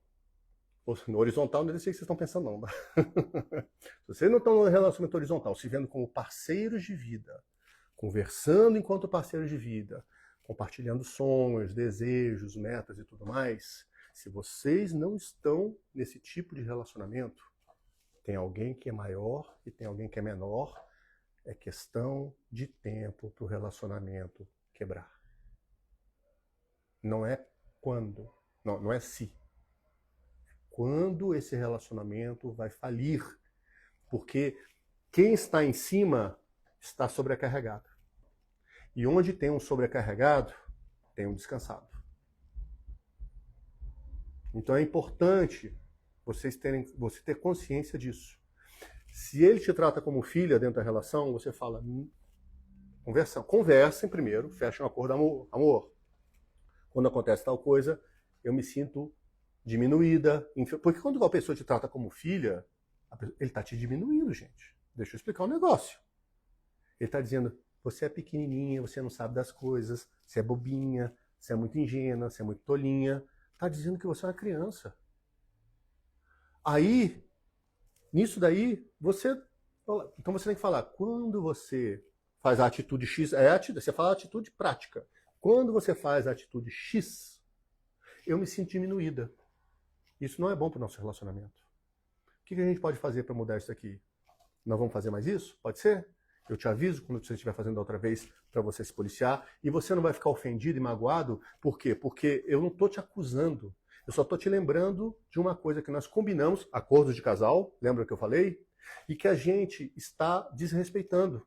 no horizontal não sei o que vocês estão pensando não, tá? Se vocês não estão num relacionamento horizontal, se vendo como parceiros de vida, conversando enquanto parceiros de vida, compartilhando sonhos, desejos, metas e tudo mais, se vocês não estão nesse tipo de relacionamento, tem alguém que é maior e tem alguém que é menor, é questão de tempo para o relacionamento quebrar. Não é quando, não é se. Quando esse relacionamento vai falir. Porque quem está em cima está sobrecarregado. E onde tem um sobrecarregado, tem um descansado. Então é importante você ter consciência disso. Se ele te trata como filha dentro da relação, você fala, conversem primeiro, fechem um acordo, amor, quando acontece tal coisa, eu me sinto diminuída. Porque quando uma pessoa te trata como filha, ele está te diminuindo, gente. Deixa eu explicar um negócio. Ele está dizendo, você é pequenininha, você não sabe das coisas, você é bobinha, você é muito ingênua, você é muito tolinha. Está dizendo que você é uma criança. Aí, nisso daí, então você tem que falar, quando você faz a atitude X, você fala a atitude prática. Quando você faz a atitude X, eu me sinto diminuída. Isso não é bom para o nosso relacionamento. O que a gente pode fazer para mudar isso aqui? Nós vamos fazer mais isso? Pode ser? Eu te aviso quando você estiver fazendo da outra vez para você se policiar. E você não vai ficar ofendido e magoado. Por quê? Porque eu não estou te acusando. Eu só estou te lembrando de uma coisa que nós combinamos, acordo de casal, lembra que eu falei? E que a gente está desrespeitando.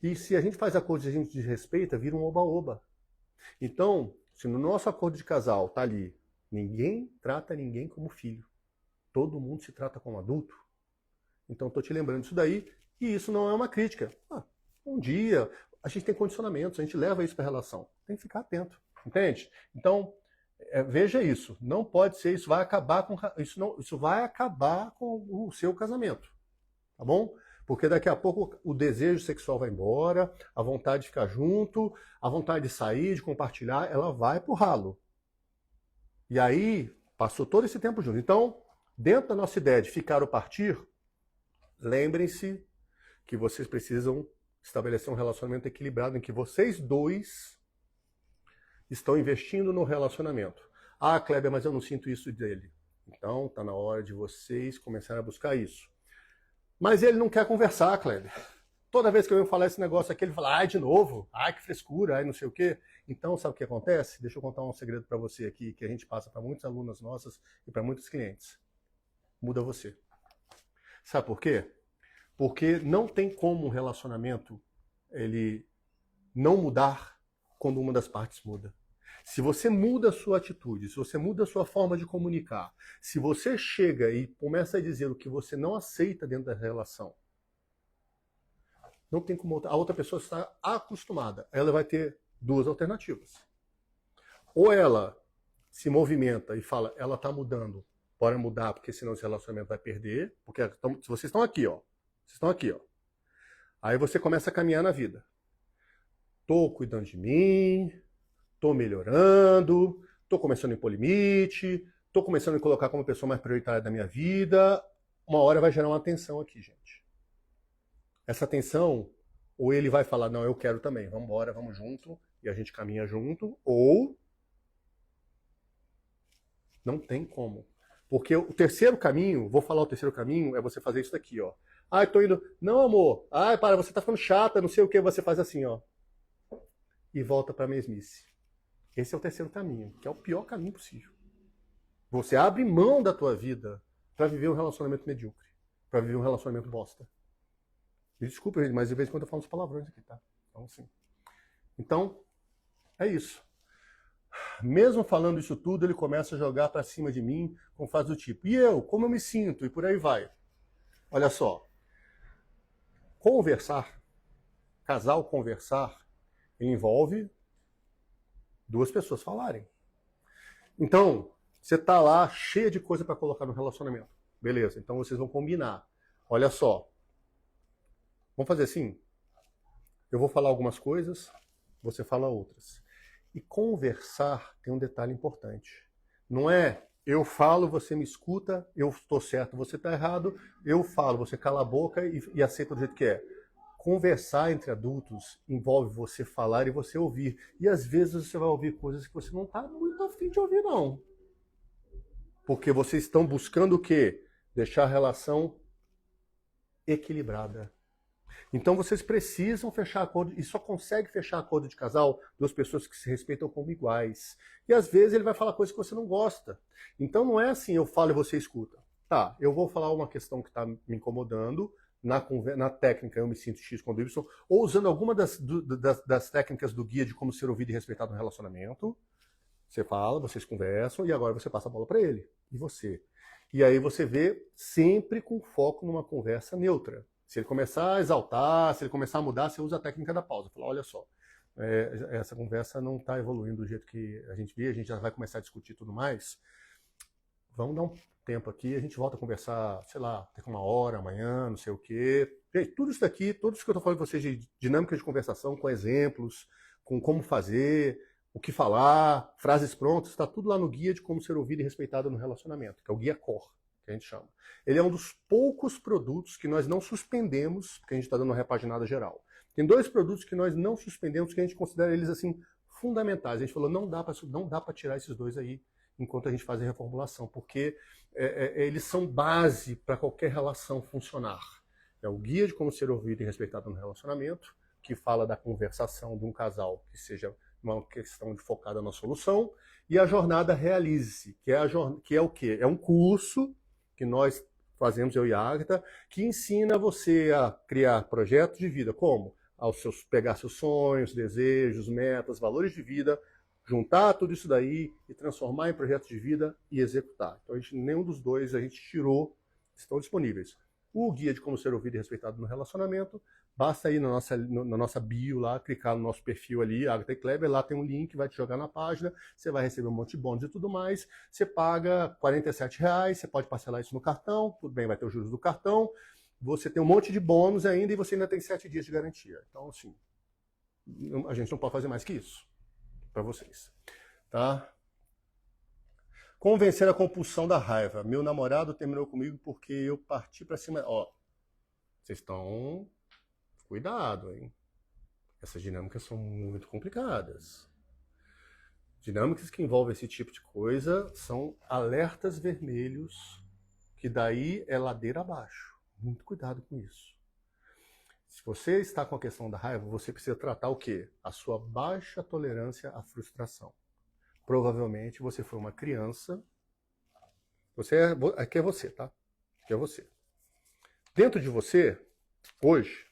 E se a gente faz acordo e a gente desrespeita, vira um oba-oba. Então, se no nosso acordo de casal está ali, ninguém trata ninguém como filho. Todo mundo se trata como adulto. Então, estou te lembrando disso daí. E isso não é uma crítica. Um dia, a gente tem condicionamentos, a gente leva isso para a relação. Tem que ficar atento, entende? Então, veja isso. Não pode ser, isso vai acabar com o seu casamento. Tá bom? Porque daqui a pouco o desejo sexual vai embora, a vontade de ficar junto, a vontade de sair, de compartilhar, ela vai pro ralo. E aí, passou todo esse tempo junto. Então, dentro da nossa ideia de ficar ou partir, lembrem-se que vocês precisam estabelecer um relacionamento equilibrado em que vocês dois estão investindo no relacionamento. Ah, Kleber, mas eu não sinto isso dele. Então, está na hora de vocês começarem a buscar isso. Mas ele não quer conversar, Kleber. Toda vez que eu venho falar esse negócio aqui, ele fala, de novo, que frescura, não sei o quê. Então, sabe o que acontece? Deixa eu contar um segredo para você aqui, que a gente passa para muitas alunas nossas e para muitos clientes. Muda você. Sabe por quê? Porque não tem como um relacionamento ele não mudar quando uma das partes muda. Se você muda a sua atitude, se você muda a sua forma de comunicar, se você chega e começa a dizer o que você não aceita dentro da relação, não tem como a outra pessoa estar acostumada. Ela vai ter duas alternativas. Ou ela se movimenta e fala, ela está mudando, bora mudar, porque senão esse relacionamento vai perder. Porque se vocês estão aqui, ó. Vocês estão aqui, ó. Aí você começa a caminhar na vida. Tô cuidando de mim, tô melhorando, tô começando a impor limite, tô começando a me colocar como pessoa mais prioritária da minha vida. Uma hora vai gerar uma tensão aqui, gente. Essa tensão, ou ele vai falar, não, eu quero também, vamos embora, vamos junto, e a gente caminha junto, ou não tem como. Porque o terceiro caminho, vou falar o terceiro caminho, é você fazer isso daqui, ó. Eu tô indo, não amor, para, você tá ficando chata, não sei o que, você faz assim, ó. E volta pra mesmice. Esse é o terceiro caminho, que é o pior caminho possível. Você abre mão da tua vida para viver um relacionamento medíocre, para viver um relacionamento bosta. Me desculpa, gente, mas de vez em quando eu falo uns palavrões aqui, tá? Então, assim. Então, é isso. Mesmo falando isso tudo, ele começa a jogar para cima de mim com frase do tipo, e eu, como eu me sinto? E por aí vai. Olha só. Conversar, casal conversar, envolve duas pessoas falarem. Então, você tá lá cheia de coisa para colocar no relacionamento. Beleza, então vocês vão combinar. Olha só. Vamos fazer assim? Eu vou falar algumas coisas, você fala outras. E conversar tem um detalhe importante. Não é eu falo, você me escuta, eu estou certo, você está errado, eu falo, você cala a boca e aceita do jeito que é. Conversar entre adultos envolve você falar e você ouvir. E às vezes você vai ouvir coisas que você não está muito afim de ouvir, não. Porque vocês estão buscando o quê? Deixar a relação equilibrada. Então vocês precisam fechar acordo, e só consegue fechar acordo de casal duas pessoas que se respeitam como iguais. E às vezes ele vai falar coisas que você não gosta. Então não é assim, eu falo e você escuta. Tá, eu vou falar uma questão que está me incomodando, na técnica eu me sinto X quando Y, ou usando alguma das técnicas do guia de como ser ouvido e respeitado no relacionamento. Você fala, vocês conversam, e agora você passa a bola para ele. E você? E aí você vê sempre com foco numa conversa neutra. Se ele começar a exaltar, se ele começar a mudar, você usa a técnica da pausa. Fala, olha só, essa conversa não está evoluindo do jeito que a gente vê, a gente já vai começar a discutir tudo mais. Vamos dar um tempo aqui, a gente volta a conversar, sei lá, daqui uma hora, amanhã, não sei o quê. Gente, tudo isso daqui, tudo isso que eu estou falando com vocês de dinâmica de conversação, com exemplos, com como fazer, o que falar, frases prontas, está tudo lá no guia de como ser ouvido e respeitado no relacionamento, que é o guia Core, que a gente chama. Ele é um dos poucos produtos que nós não suspendemos, porque a gente está dando uma repaginada geral. Tem 2 produtos que nós não suspendemos, que a gente considera eles assim fundamentais. A gente falou, não dá para tirar esses 2 aí enquanto a gente faz a reformulação, porque eles são base para qualquer relação funcionar. É o guia de como ser ouvido e respeitado no relacionamento, que fala da conversação de um casal que seja uma questão focada na solução, e a jornada Realize-se, que é o quê? É um curso que nós fazemos, eu e a Agatha, que ensina você a criar projetos de vida. Como? Pegar seus sonhos, desejos, metas, valores de vida, juntar tudo isso daí e transformar em projetos de vida e executar. Então, nenhum dos 2 a gente tirou, estão disponíveis. O guia de como ser ouvido e respeitado no relacionamento, basta ir na nossa bio lá, clicar no nosso perfil ali, Agatha e Kleber, lá tem um link, vai te jogar na página, você vai receber um monte de bônus e tudo mais, você paga R$ 47, você pode parcelar isso no cartão, tudo bem, vai ter os juros do cartão, você tem um monte de bônus ainda e você ainda tem 7 dias de garantia. Então, assim, a gente não pode fazer mais que isso para vocês, tá? Convencer a compulsão da raiva. Meu namorado terminou comigo porque eu parti para cima. Ó, vocês estão... Cuidado, hein? Essas dinâmicas são muito complicadas. Dinâmicas que envolvem esse tipo de coisa são alertas vermelhos, que daí é ladeira abaixo. Muito cuidado com isso. Se você está com a questão da raiva, você precisa tratar o quê? A sua baixa tolerância à frustração. Provavelmente você foi uma criança. Aqui é você, tá? Aqui é você. Dentro de você, hoje,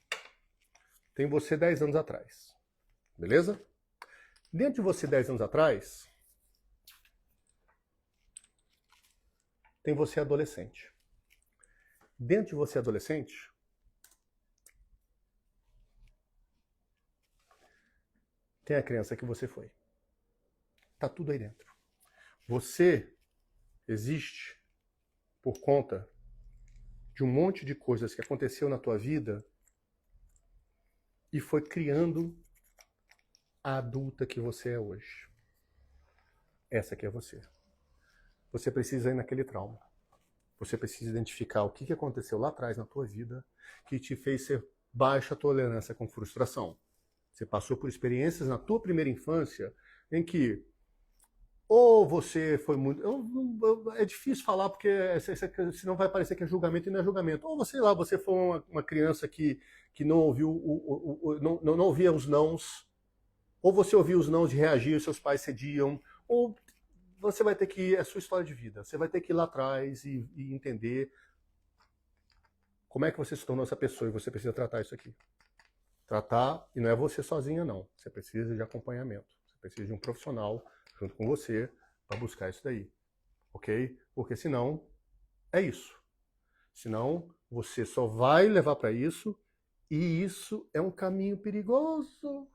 tem você 10 anos atrás. Beleza? Dentro de você 10 anos atrás, tem você adolescente. Dentro de você adolescente, tem a criança que você foi. Tá tudo aí dentro. Você existe por conta de um monte de coisas que aconteceu na tua vida e foi criando a adulta que você é hoje. Essa aqui é você. Você precisa ir naquele trauma. Você precisa identificar o que aconteceu lá atrás na tua vida que te fez ser baixa tolerância com frustração. Você passou por experiências na tua primeira infância em que ou você foi muito... É difícil falar porque senão vai parecer que é julgamento e não é julgamento. Ou você foi uma criança que não ouviu, não ouvia os nãos, ou você ouvia os nãos e reagia, os seus pais cediam, ou você vai ter que ir, é a sua história de vida, você vai ter que ir lá atrás e entender como é que você se tornou essa pessoa e você precisa tratar isso aqui. Tratar, e não é você sozinha não, você precisa de acompanhamento, você precisa de um profissional junto com você para buscar isso daí, ok? Porque senão é isso. Senão você só vai levar para isso e isso é um caminho perigoso,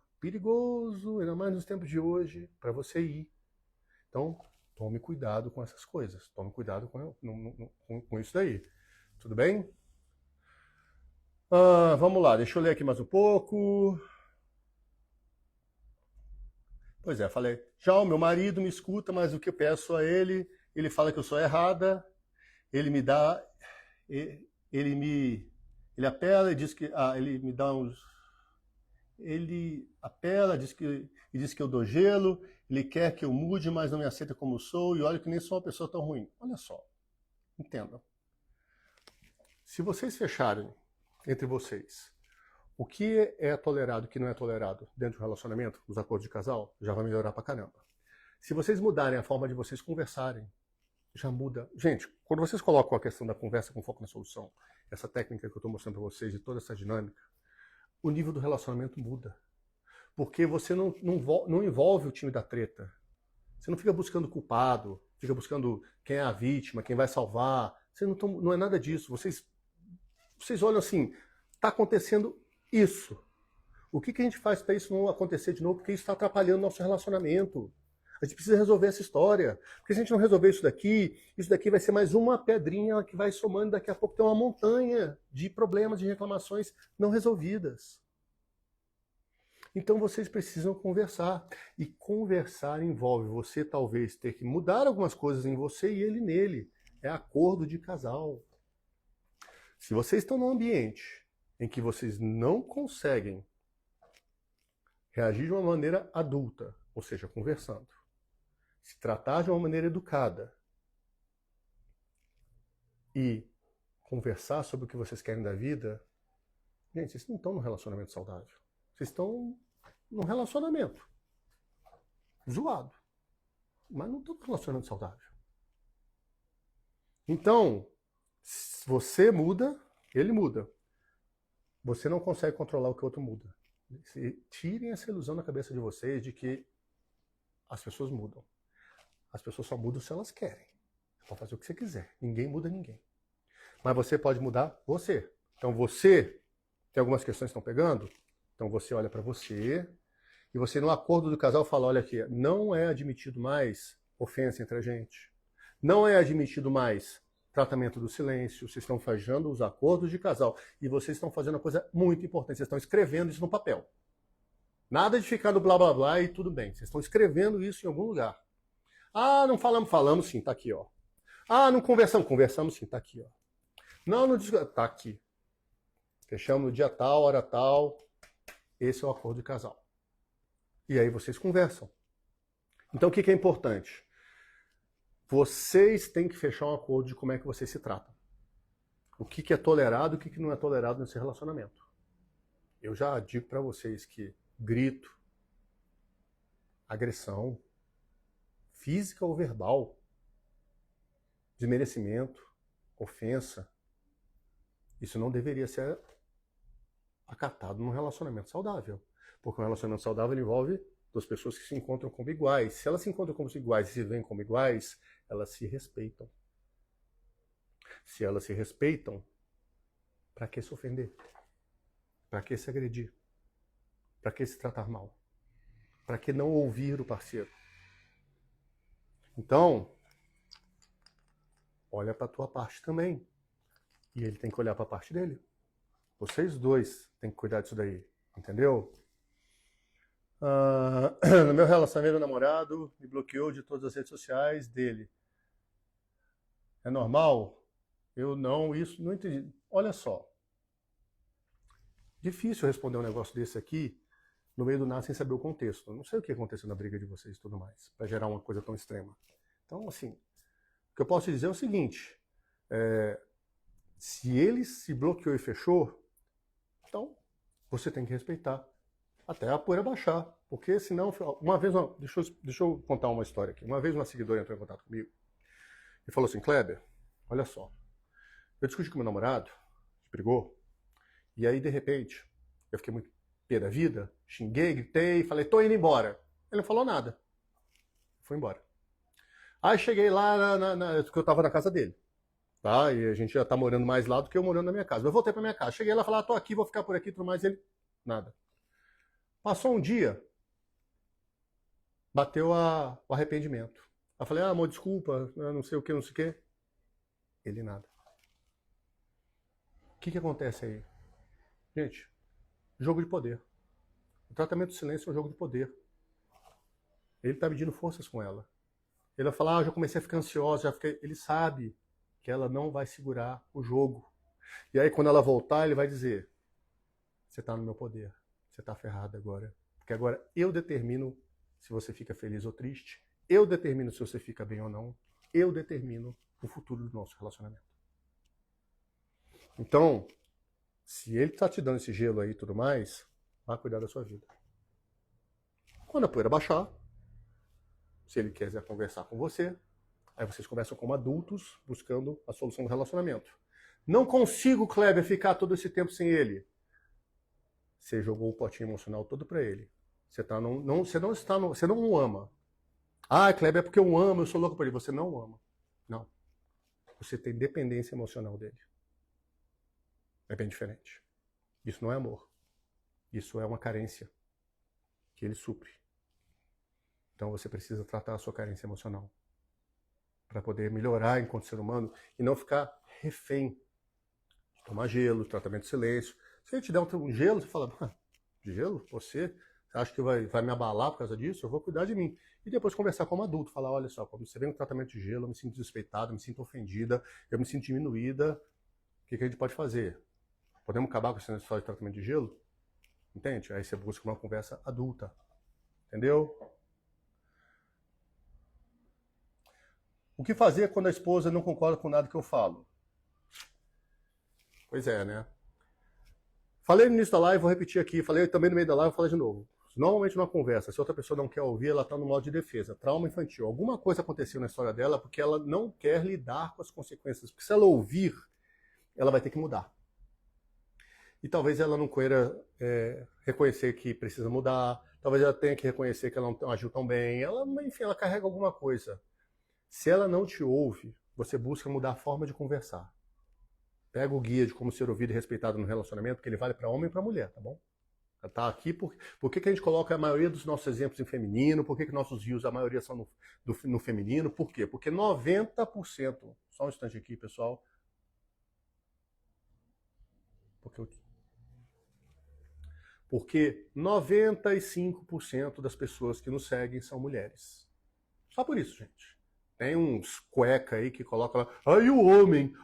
ainda mais nos tempos de hoje, para você ir. Então, tome cuidado com essas coisas, tome cuidado com isso daí. Tudo bem? Vamos lá, deixa eu ler aqui mais um pouco. Pois é, falei, já o meu marido me escuta, mas o que eu peço a ele, ele fala que eu sou errada, ele me dá, ele apela e diz que, ele me dá uns, ele apela, diz que eu dou gelo, ele quer que eu mude, mas não me aceita como sou, e olha que nem sou uma pessoa tão ruim. Olha só, entendam. Se vocês fecharem entre vocês o que é tolerado e o que não é tolerado dentro do relacionamento, nos acordos de casal, já vai melhorar pra caramba. Se vocês mudarem a forma de vocês conversarem, já muda. Gente, quando vocês colocam a questão da conversa com foco na solução, essa técnica que eu estou mostrando para vocês e toda essa dinâmica, o nível do relacionamento muda. Porque você não envolve o time da treta. Você não fica buscando culpado, fica buscando quem é a vítima, quem vai salvar. Você não é nada disso. Vocês olham assim, está acontecendo isso. O que a gente faz para isso não acontecer de novo? Porque isso está atrapalhando o nosso relacionamento. A gente precisa resolver essa história. Porque se a gente não resolver isso daqui vai ser mais uma pedrinha que vai somando, daqui a pouco tem uma montanha de problemas, de reclamações não resolvidas. Então vocês precisam conversar. E conversar envolve você talvez ter que mudar algumas coisas em você e ele nele. É acordo de casal. Se vocês estão num ambiente em que vocês não conseguem reagir de uma maneira adulta, ou seja, conversando, se tratar de uma maneira educada e conversar sobre o que vocês querem da vida, gente, vocês não estão num relacionamento saudável. Vocês estão num relacionamento zoado, mas não estão num relacionamento saudável. Então, se você muda, ele muda. Você não consegue controlar o que o outro muda. Tirem essa ilusão na cabeça de vocês de que as pessoas mudam. As pessoas só mudam se elas querem. Você pode fazer o que você quiser. Ninguém muda ninguém. Mas você pode mudar você. Então você tem algumas questões que estão pegando. Então você olha para você e você no acordo do casal fala, olha aqui, não é admitido mais ofensa entre a gente. Não é admitido mais tratamento do silêncio. Vocês estão fazendo os acordos de casal. E vocês estão fazendo uma coisa muito importante. Vocês estão escrevendo isso no papel. Nada de ficar no blá blá blá e tudo bem. Vocês estão escrevendo isso em algum lugar. Ah, não falamos sim, tá aqui, ó. Ah, não conversamos sim, tá aqui, ó. Não tá aqui. Fechamos no dia tal, hora tal. Esse é o acordo de casal. E aí vocês conversam. Então o que é importante? Vocês têm que fechar um acordo de como é que vocês se tratam. O que é tolerado e o que não é tolerado nesse relacionamento. Eu já digo para vocês que grito, agressão, física ou verbal, desmerecimento, ofensa, isso não deveria ser acatado num relacionamento saudável. Porque um relacionamento saudável envolve duas pessoas que se encontram como iguais. Se elas se encontram como iguais e se veem como iguais, elas se respeitam. Se elas se respeitam, para que se ofender? Para que se agredir? Para que se tratar mal? Para que não ouvir o parceiro? Então, olha para a tua parte também. E ele tem que olhar para a parte dele. Vocês dois têm que cuidar disso daí. Entendeu? No meu relacionamento, o namorado me bloqueou de todas as redes sociais dele. É normal? Eu não entendi. Olha só. Difícil responder um negócio desse aqui no meio do nada sem saber o contexto. Eu não sei o que aconteceu na briga de vocês e tudo mais, para gerar uma coisa tão extrema. Então, assim, o que eu posso te dizer é o seguinte, se ele se bloqueou e fechou, então você tem que respeitar até a poeira baixar, porque senão, deixa eu contar uma história aqui. Uma vez uma seguidora entrou em contato comigo e falou assim, Kleber, olha só, eu discuti com meu namorado, a gente brigou, e aí de repente eu fiquei muito pé da vida, xinguei, gritei, falei, tô indo embora. Ele não falou nada, foi embora. Aí cheguei lá, que eu tava na casa dele, tá? E a gente já tá morando mais lá do que eu morando na minha casa. Eu voltei pra minha casa, cheguei lá e falei, tô aqui, vou ficar por aqui, tudo mais, ele, nada. Passou um dia, bateu o arrependimento. Eu falei, amor, desculpa, não sei o que, não sei o que. Ele nada. O que acontece aí? Gente, jogo de poder. O tratamento do silêncio é um jogo de poder. Ele tá medindo forças com ela. Ele vai falar, já comecei a ficar ansiosa, Ele sabe que ela não vai segurar o jogo. E aí quando ela voltar, ele vai dizer, você tá no meu poder, você tá ferrado agora. Porque agora eu determino se você fica feliz ou triste, eu determino se você fica bem ou não, eu determino o futuro do nosso relacionamento. Então, se ele tá te dando esse gelo aí e tudo mais, vá cuidar da sua vida. Quando a poeira baixar, se ele quiser conversar com você, Aí vocês conversam como adultos, buscando a solução do relacionamento. Não consigo, Kleber, ficar todo esse tempo sem ele. Você jogou o potinho emocional todo para ele. Você não o ama. Ah, Kleber, é porque eu amo, eu sou louco por ele. Você não o ama. Não. Você tem dependência emocional dele. É bem diferente. Isso não é amor. Isso é uma carência que ele supre. Então você precisa tratar a sua carência emocional para poder melhorar enquanto ser humano e não ficar refém. Tomar gelo, tratamento de silêncio. Se ele te der um gelo, você fala, gelo? Você acha que vai me abalar por causa disso? Eu vou cuidar de mim. E depois conversar como adulto, falar, olha só, quando você vem com tratamento de gelo, eu me sinto desrespeitado, eu me sinto ofendida, eu me sinto diminuída. O que a gente pode fazer? Podemos acabar com essa história de tratamento de gelo? Entende? Aí você busca uma conversa adulta. Entendeu? O que fazer quando a esposa não concorda com nada que eu falo? Pois é, né? Falei no início da live, vou repetir aqui. Falei também no meio da live, vou falar de novo. Normalmente numa conversa, se outra pessoa não quer ouvir, ela está no modo de defesa. Trauma infantil. Alguma coisa aconteceu na história dela porque ela não quer lidar com as consequências. Porque se ela ouvir, ela vai ter que mudar. E talvez ela não queira reconhecer que precisa mudar. Talvez ela tenha que reconhecer que ela não agiu tão bem. Enfim, ela carrega alguma coisa. Se ela não te ouve, você busca mudar a forma de conversar. Pega o guia de como ser ouvido e respeitado no relacionamento, que ele vale para homem e para mulher, tá bom? Tá aqui por que a gente coloca a maioria dos nossos exemplos em feminino? Por que nossos views, a maioria são no feminino? Por quê? Porque 90%, só um instante aqui, pessoal. Porque 95% das pessoas que nos seguem são mulheres. Só por isso, gente. Tem uns cueca aí que colocam lá, ai o homem,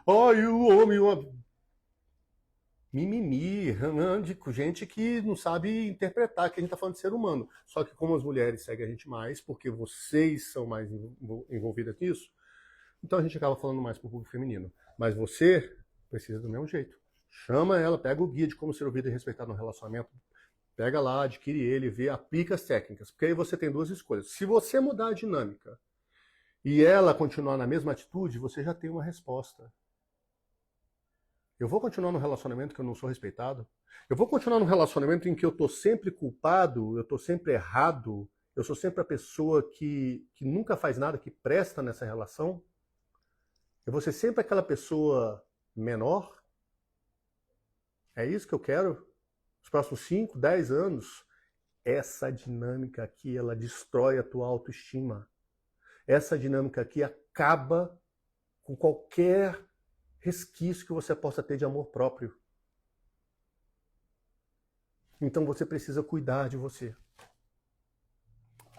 mimimi, de gente que não sabe interpretar, que a gente está falando de ser humano. Só que como as mulheres seguem a gente mais, porque vocês são mais envolvidas nisso, então a gente acaba falando mais para o público feminino. Mas você precisa do mesmo jeito. Chama ela, pega o guia de como ser ouvido e respeitado no relacionamento, pega lá, adquire ele, vê, aplica as técnicas. Porque aí você tem duas escolhas. Se você mudar a dinâmica e ela continuar na mesma atitude, você já tem uma resposta. Eu vou continuar no relacionamento que eu não sou respeitado? Eu vou continuar no relacionamento em que eu estou sempre culpado, eu estou sempre errado, eu sou sempre a pessoa que nunca faz nada, que presta nessa relação? Eu vou ser sempre aquela pessoa menor? É isso que eu quero? Nos próximos 5, 10 anos? Essa dinâmica aqui, ela destrói a tua autoestima. Essa dinâmica aqui acaba com qualquer resquício que você possa ter de amor próprio. Então você precisa cuidar de você.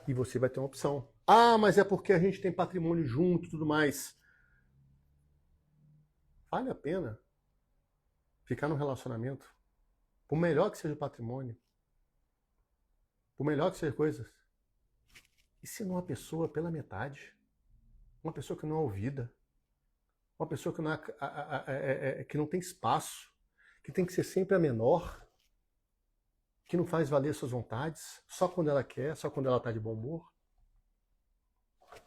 E você vai ter uma opção. Ah, mas é porque a gente tem patrimônio junto e tudo mais. Vale a pena ficar num relacionamento, por melhor que seja o patrimônio, por melhor que seja coisas, e se não uma pessoa pela metade? Uma pessoa que não é ouvida, uma pessoa que não tem espaço, que tem que ser sempre a menor, que não faz valer suas vontades, só quando ela quer, só quando ela está de bom humor.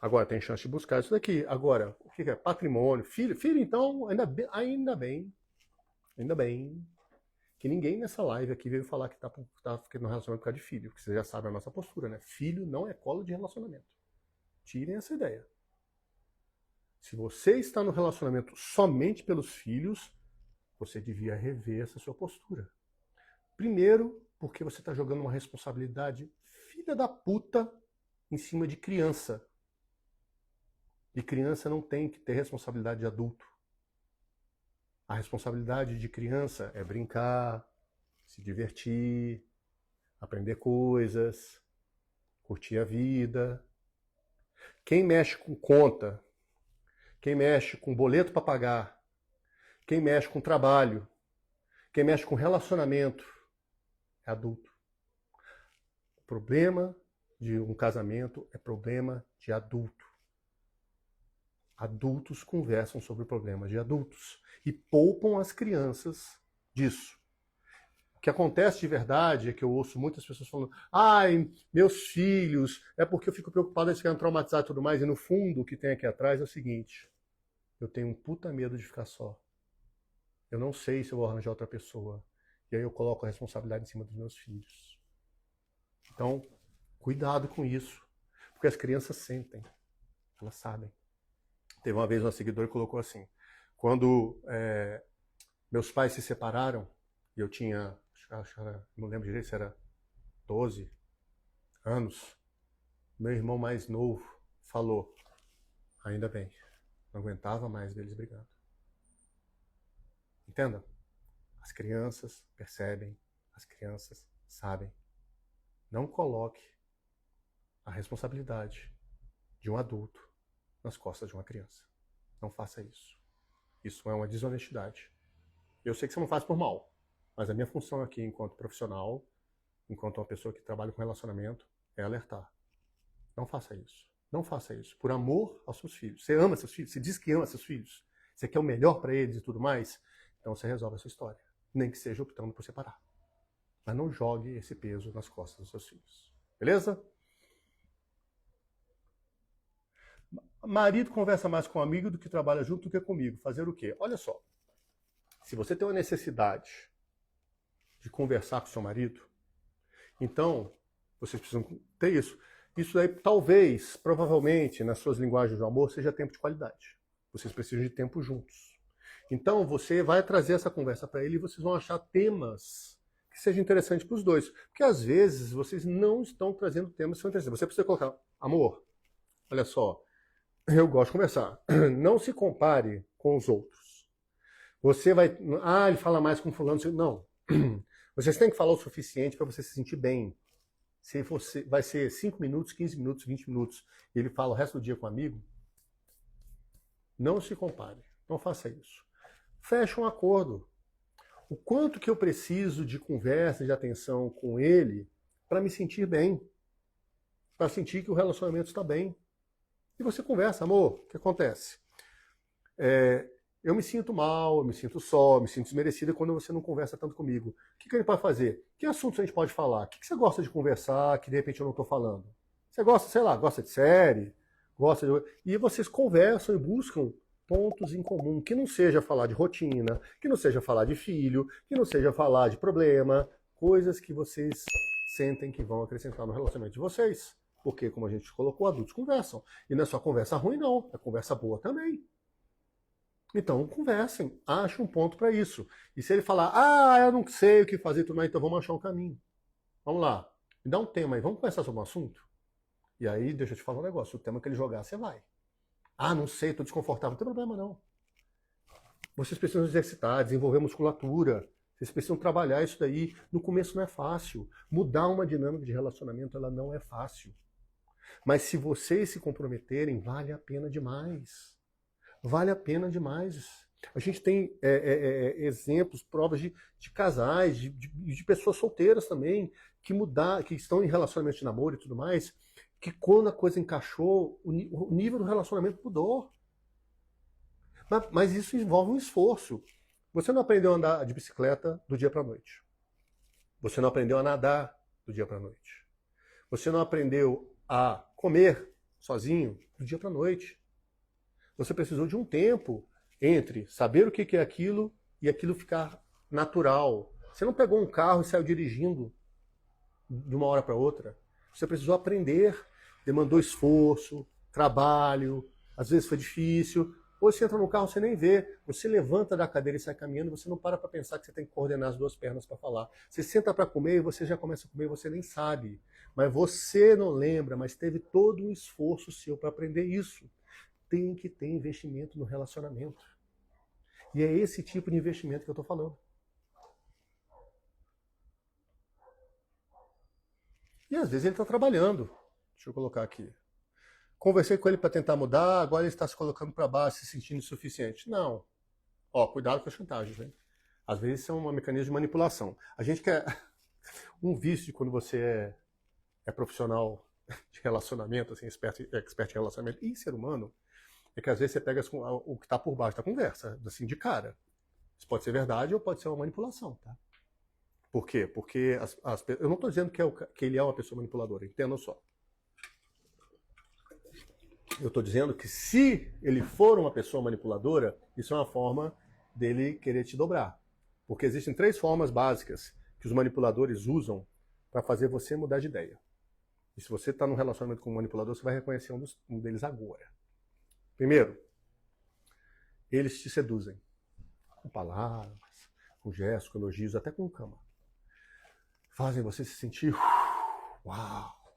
Agora tem chance de buscar isso daqui. Agora, o que é? Patrimônio, filho. Filho, então, ainda bem que ninguém nessa live aqui veio falar que tá no relacionamento por causa de filho, porque vocês já sabem a nossa postura, né? Filho não é colo de relacionamento. Tirem essa ideia. Se você está no relacionamento somente pelos filhos, você devia rever essa sua postura. Primeiro, porque você está jogando uma responsabilidade filha da puta em cima de criança. E criança não tem que ter responsabilidade de adulto. A responsabilidade de criança é brincar, se divertir, aprender coisas, curtir a vida. Quem mexe com conta, quem mexe com boleto para pagar, quem mexe com trabalho, quem mexe com relacionamento, é adulto. O problema de um casamento é problema de adulto. Adultos conversam sobre problemas de adultos e poupam as crianças disso. que acontece de verdade é que eu ouço muitas pessoas falando: ai, meus filhos, é porque eu fico preocupado eles ficarem traumatizados e tudo mais. E no fundo, o que tem aqui atrás é o seguinte: eu tenho um puta medo de ficar só. Eu não sei se eu vou arranjar outra pessoa. E aí eu coloco a responsabilidade em cima dos meus filhos. Então, cuidado com isso. Porque as crianças sentem. Elas sabem. Teve uma vez uma seguidora que colocou assim: quando meus pais se separaram, e eu tinha, não lembro direito se era 12 anos, meu irmão mais novo falou: ainda bem, não aguentava mais deles brigando. Entenda? As crianças percebem, as crianças sabem. Não coloque a responsabilidade de um adulto nas costas de uma criança. Não faça isso. Isso é uma desonestidade. Eu sei que você não faz por mal, mas a minha função aqui enquanto profissional, enquanto uma pessoa que trabalha com relacionamento, é alertar. Não faça isso. Não faça isso. Por amor aos seus filhos. Você ama seus filhos? Você diz que ama seus filhos? Você quer o melhor para eles e tudo mais? Então você resolve essa história. Nem que seja optando por separar. Mas não jogue esse peso nas costas dos seus filhos. Beleza? Marido conversa mais com um amigo do que trabalha junto do que comigo. Fazer o quê? Olha só. Se você tem uma necessidade de conversar com seu marido, então vocês precisam ter isso. Isso aí, talvez, provavelmente, nas suas linguagens do amor, seja tempo de qualidade. Vocês precisam de tempo juntos. Então, você vai trazer essa conversa para ele e vocês vão achar temas que sejam interessantes para os dois. Porque, às vezes, vocês não estão trazendo temas que são interessantes. Você precisa colocar: amor, olha só, eu gosto de conversar. Não se compare com os outros. Você vai... Ah, ele fala mais com fulano. Não. Vocês têm que falar o suficiente para você se sentir bem. Se você vai ser 5 minutos, 15 minutos, 20 minutos, e ele fala o resto do dia com um amigo, não se compare. Não faça isso. Feche um acordo. O quanto que eu preciso de conversa, de atenção com ele para me sentir bem. Para sentir que o relacionamento está bem. E você conversa: amor, o que acontece? Eu me sinto mal, eu me sinto só, eu me sinto desmerecida quando você não conversa tanto comigo. O que a gente pode fazer? Que assuntos a gente pode falar? O que você gosta de conversar que de repente eu não estou falando? Você gosta, sei lá, gosta de série? Gosta de... E vocês conversam e buscam pontos em comum, que não seja falar de rotina, que não seja falar de filho, que não seja falar de problema, coisas que vocês sentem que vão acrescentar no relacionamento de vocês. Porque, como a gente colocou, adultos conversam. E não é só conversa ruim, não. É conversa boa também. Então, conversem. Achem um ponto para isso. E se ele falar: ah, eu não sei o que fazer, tudo mais, então vamos achar um caminho. Vamos lá. Me dá um tema aí. Vamos conversar sobre um assunto? E aí, deixa eu te falar um negócio. O tema que ele jogar, você vai. Ah, não sei, estou desconfortável. Não tem problema, não. Vocês precisam exercitar, desenvolver musculatura. Vocês precisam trabalhar isso daí. No começo não é fácil. Mudar uma dinâmica de relacionamento, ela não é fácil. Mas se vocês se comprometerem, vale a pena demais. Vale a pena demais. A gente tem exemplos, provas de casais, de pessoas solteiras também, que estão em relacionamento de namoro e tudo mais, que quando a coisa encaixou, o nível do relacionamento mudou. Mas isso envolve um esforço. Você não aprendeu a andar de bicicleta do dia para a noite. Você não aprendeu a nadar do dia para a noite. Você não aprendeu a comer sozinho do dia para a noite. Você precisou de um tempo entre saber o que é aquilo e aquilo ficar natural. Você não pegou um carro e saiu dirigindo de uma hora para outra. Você precisou aprender, demandou esforço, trabalho, às vezes foi difícil. Hoje você entra no carro, você nem vê. Você levanta da cadeira e sai caminhando, você não para pensar que você tem que coordenar as duas pernas para falar. Você senta para comer e você já começa a comer, você nem sabe. Mas você não lembra, mas teve todo um esforço seu para aprender isso. Tem que ter investimento no relacionamento. E é esse tipo de investimento que eu estou falando. E às vezes ele está trabalhando. Deixa eu colocar aqui. Conversei com ele para tentar mudar, agora ele está se colocando para baixo, se sentindo insuficiente. Não. Ó, cuidado com as chantagens, né? Às vezes isso é um mecanismo de manipulação. A gente quer um vício de quando você é profissional de relacionamento, assim, expert em relacionamento e ser humano, é que às vezes você pega o que está por baixo da conversa, assim, de cara. Isso pode ser verdade ou pode ser uma manipulação, tá? Por quê? Porque eu não estou dizendo que ele é uma pessoa manipuladora, entendam só. Eu estou dizendo que se ele for uma pessoa manipuladora, isso é uma forma dele querer te dobrar. Porque existem 3 formas básicas que os manipuladores usam para fazer você mudar de ideia. E se você está num relacionamento com um manipulador, você vai reconhecer um deles agora. Primeiro, eles te seduzem. Com palavras, com gestos, com elogios, até com cama. Fazem você se sentir uau,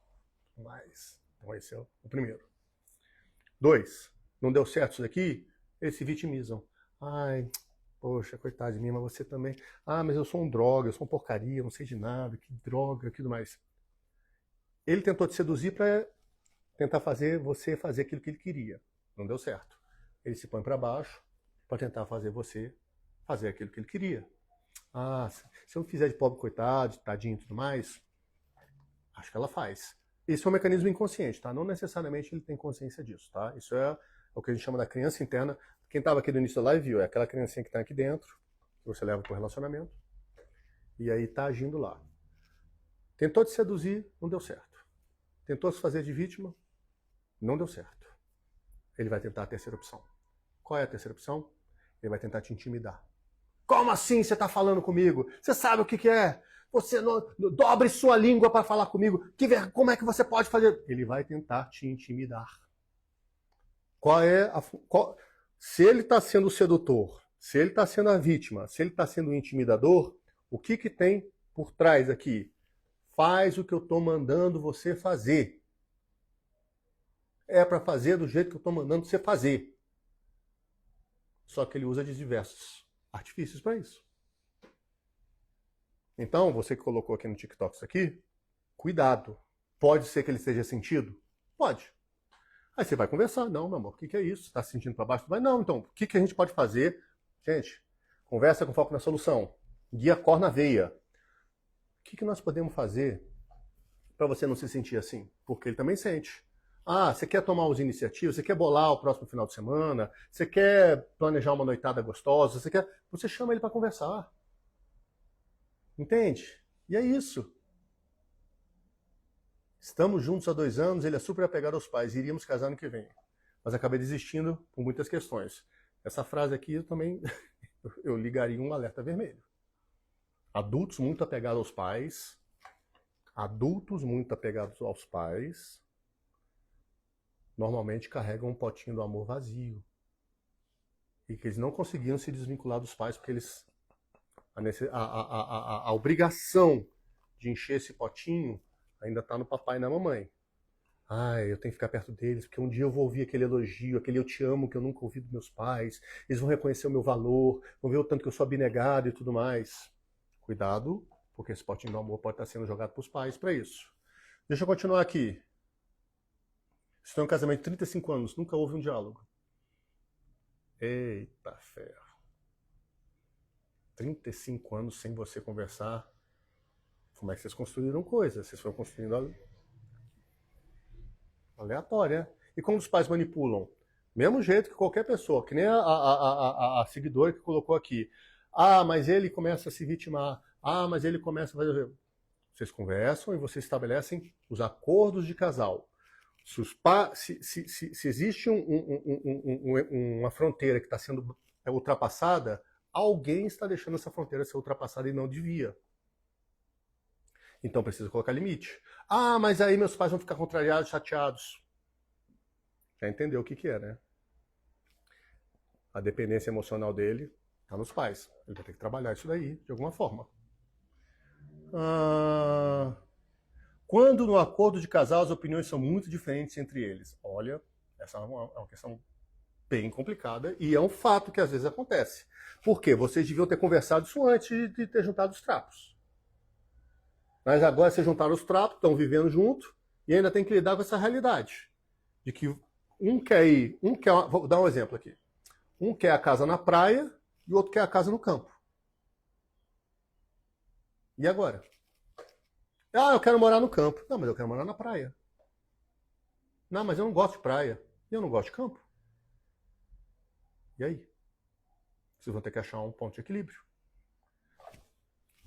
mais. Então esse é o primeiro. 2, não deu certo isso daqui? Eles se vitimizam. Ai, poxa, coitado de mim, mas você também. Ah, mas eu sou um droga, eu sou uma porcaria, eu não sei de nada, que droga, tudo mais. Ele tentou te seduzir para tentar fazer você fazer aquilo que ele queria. Não deu certo. Ele se põe para baixo para tentar fazer você fazer aquilo que ele queria. Ah, se eu fizer de pobre coitado, de tadinho e tudo mais, acho que ela faz. Esse é um mecanismo inconsciente, tá? Não necessariamente ele tem consciência disso, tá? Isso é o que a gente chama da criança interna. Quem estava aqui no início da live viu, é aquela criancinha que está aqui dentro, que você leva para o relacionamento, e aí está agindo lá. Tentou te seduzir, não deu certo. Tentou se fazer de vítima, não deu certo. Ele vai tentar a terceira opção. Qual é a terceira opção? Ele vai tentar te intimidar. Como assim você está falando comigo? Você sabe o que é? Você não dobre sua língua para falar comigo. Como é que você pode fazer? Ele vai tentar te intimidar. Se ele está sendo o sedutor, se ele está sendo a vítima, se ele está sendo o intimidador, o que tem por trás aqui? Faz o que eu estou mandando você fazer. É para fazer do jeito que eu estou mandando você fazer. Só que ele usa de diversos artifícios para isso. Então, você que colocou aqui no TikTok isso aqui, cuidado. Pode ser que ele esteja sentido? Pode. Aí você vai conversar. Não, meu amor, o que é isso? Você está se sentindo para baixo? Vai, não, então, o que a gente pode fazer? Gente, conversa com foco na solução. Guia cor na veia. O que nós podemos fazer para você não se sentir assim? Porque ele também sente. Ah, você quer tomar as iniciativas? Você quer bolar o próximo final de semana? Você quer planejar uma noitada gostosa? Você chama ele para conversar. Entende? E é isso. Estamos juntos há 2 anos, ele é super apegado aos pais, iríamos casar ano que vem. Mas acabei desistindo por muitas questões. Essa frase aqui eu também eu ligaria um alerta vermelho. Adultos muito apegados aos pais, normalmente carregam um potinho do amor vazio. E que eles não conseguiam se desvincular dos pais porque eles a obrigação de encher esse potinho ainda está no papai e na mamãe. Ai, eu tenho que ficar perto deles, porque um dia eu vou ouvir aquele elogio, aquele eu te amo que eu nunca ouvi dos meus pais, eles vão reconhecer o meu valor, vão ver o tanto que eu sou abnegado e tudo mais. Cuidado, porque esse potinho do amor pode estar sendo jogado para os pais para isso. Deixa eu continuar aqui. Estou em um casamento de 35 anos, nunca houve um diálogo. Eita ferro. 35 anos sem você conversar. Como é que vocês construíram coisas? Vocês foram construindo aleatória. E como os pais manipulam? Mesmo jeito que qualquer pessoa, que nem a seguidora que colocou aqui. Ah, mas ele começa a se vitimar. Ah, mas ele começa a fazer... Vocês conversam e vocês estabelecem os acordos de casal. Se existe uma fronteira que está sendo ultrapassada, alguém está deixando essa fronteira ser ultrapassada e não devia. Então precisa colocar limite. Ah, mas aí meus pais vão ficar contrariados, chateados. Já entendeu o que é, né? A dependência emocional dele está nos pais. Ele vai ter que trabalhar isso daí, de alguma forma. Quando no acordo de casal as opiniões são muito diferentes entre eles. Olha, essa é uma questão bem complicada e é um fato que às vezes acontece. Por quê? Vocês deviam ter conversado isso antes de ter juntado os trapos. Mas agora vocês juntaram os trapos, estão vivendo junto e ainda tem que lidar com essa realidade. De que vou dar um exemplo aqui. Um quer a casa na praia e o outro quer a casa no campo. E agora? Ah, eu quero morar no campo. Não, mas eu quero morar na praia. Não, mas eu não gosto de praia. E eu não gosto de campo. E aí? Vocês vão ter que achar um ponto de equilíbrio.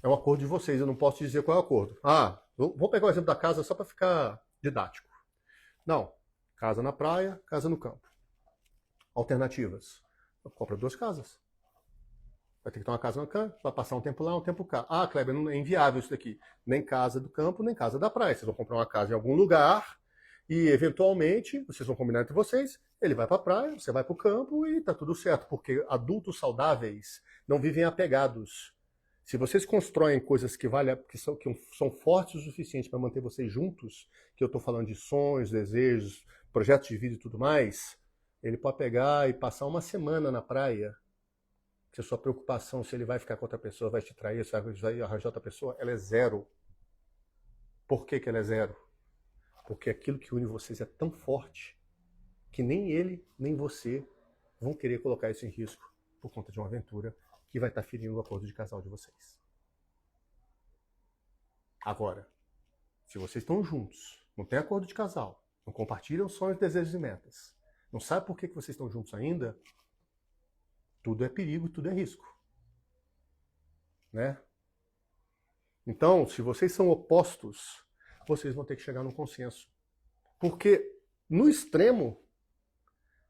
É um acordo de vocês, eu não posso te dizer qual é o acordo. Vou pegar o exemplo da casa só para ficar didático. Não, casa na praia, casa no campo. Alternativas. Compra 2 casas. Vai ter que ter uma casa no campo, vai passar um tempo lá, um tempo cá. Kleber, não é inviável isso daqui. Nem casa do campo, nem casa da praia. Vocês vão comprar uma casa em algum lugar e, eventualmente, vocês vão combinar entre vocês, ele vai para a praia, você vai para o campo e tá tudo certo, porque adultos saudáveis não vivem apegados. Se vocês constroem coisas que são fortes o suficiente para manter vocês juntos, que eu estou falando de sonhos, desejos, projetos de vida e tudo mais, ele pode pegar e passar uma semana na praia, se a sua preocupação se ele vai ficar com outra pessoa, vai te trair, se vai arranjar outra pessoa, ela é zero. Por que ela é zero? Porque aquilo que une vocês é tão forte que nem ele, nem você vão querer colocar isso em risco por conta de uma aventura que vai estar ferindo o acordo de casal de vocês. Agora, se vocês estão juntos, não tem acordo de casal, não compartilham sonhos, desejos e metas, não sabe por que vocês estão juntos ainda, tudo é perigo, tudo é risco. Né? Então, se vocês são opostos, vocês vão ter que chegar num consenso. Porque, no extremo,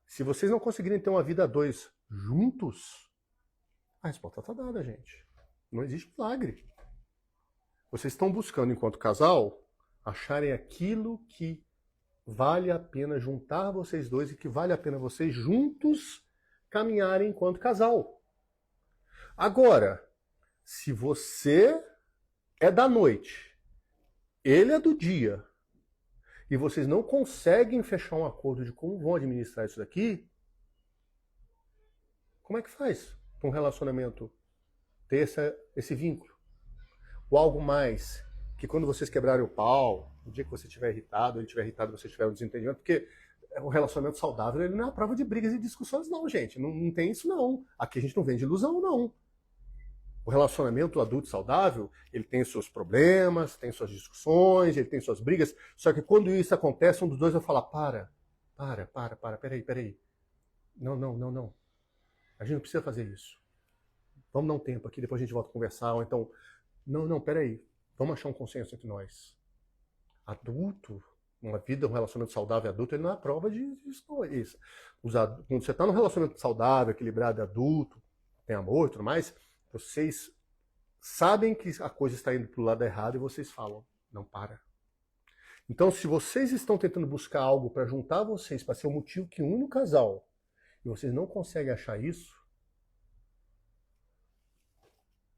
se vocês não conseguirem ter uma vida a 2 juntos, a resposta está dada, gente. Não existe milagre. Vocês estão buscando, enquanto casal, acharem aquilo que vale a pena juntar vocês dois e que vale a pena vocês juntos caminharem enquanto casal. Agora, se você é da noite, ele é do dia, e vocês não conseguem fechar um acordo de como vão administrar isso daqui, como é que faz para um relacionamento ter esse vínculo? Ou algo mais, que quando vocês quebrarem o pau, no dia que você estiver irritado, ele estiver irritado, você tiver um desentendimento, porque o relacionamento saudável ele não é a prova de brigas e discussões não, gente. Não tem isso não. Aqui a gente não vende ilusão, não. O relacionamento adulto saudável, ele tem seus problemas, tem suas discussões, ele tem suas brigas, só que quando isso acontece, um dos dois vai falar, peraí. Não. A gente não precisa fazer isso. Vamos dar um tempo aqui, depois a gente volta a conversar, ou então, não, peraí, vamos achar um consenso entre nós. Adulto, uma vida, um relacionamento saudável adulto, ele não é prova de isso. Quando você está num relacionamento saudável, equilibrado, adulto, tem amor e tudo mais, vocês sabem que a coisa está indo para o lado errado e vocês falam, não para. Então, se vocês estão tentando buscar algo para juntar vocês, para ser o motivo que une o casal, e vocês não conseguem achar isso,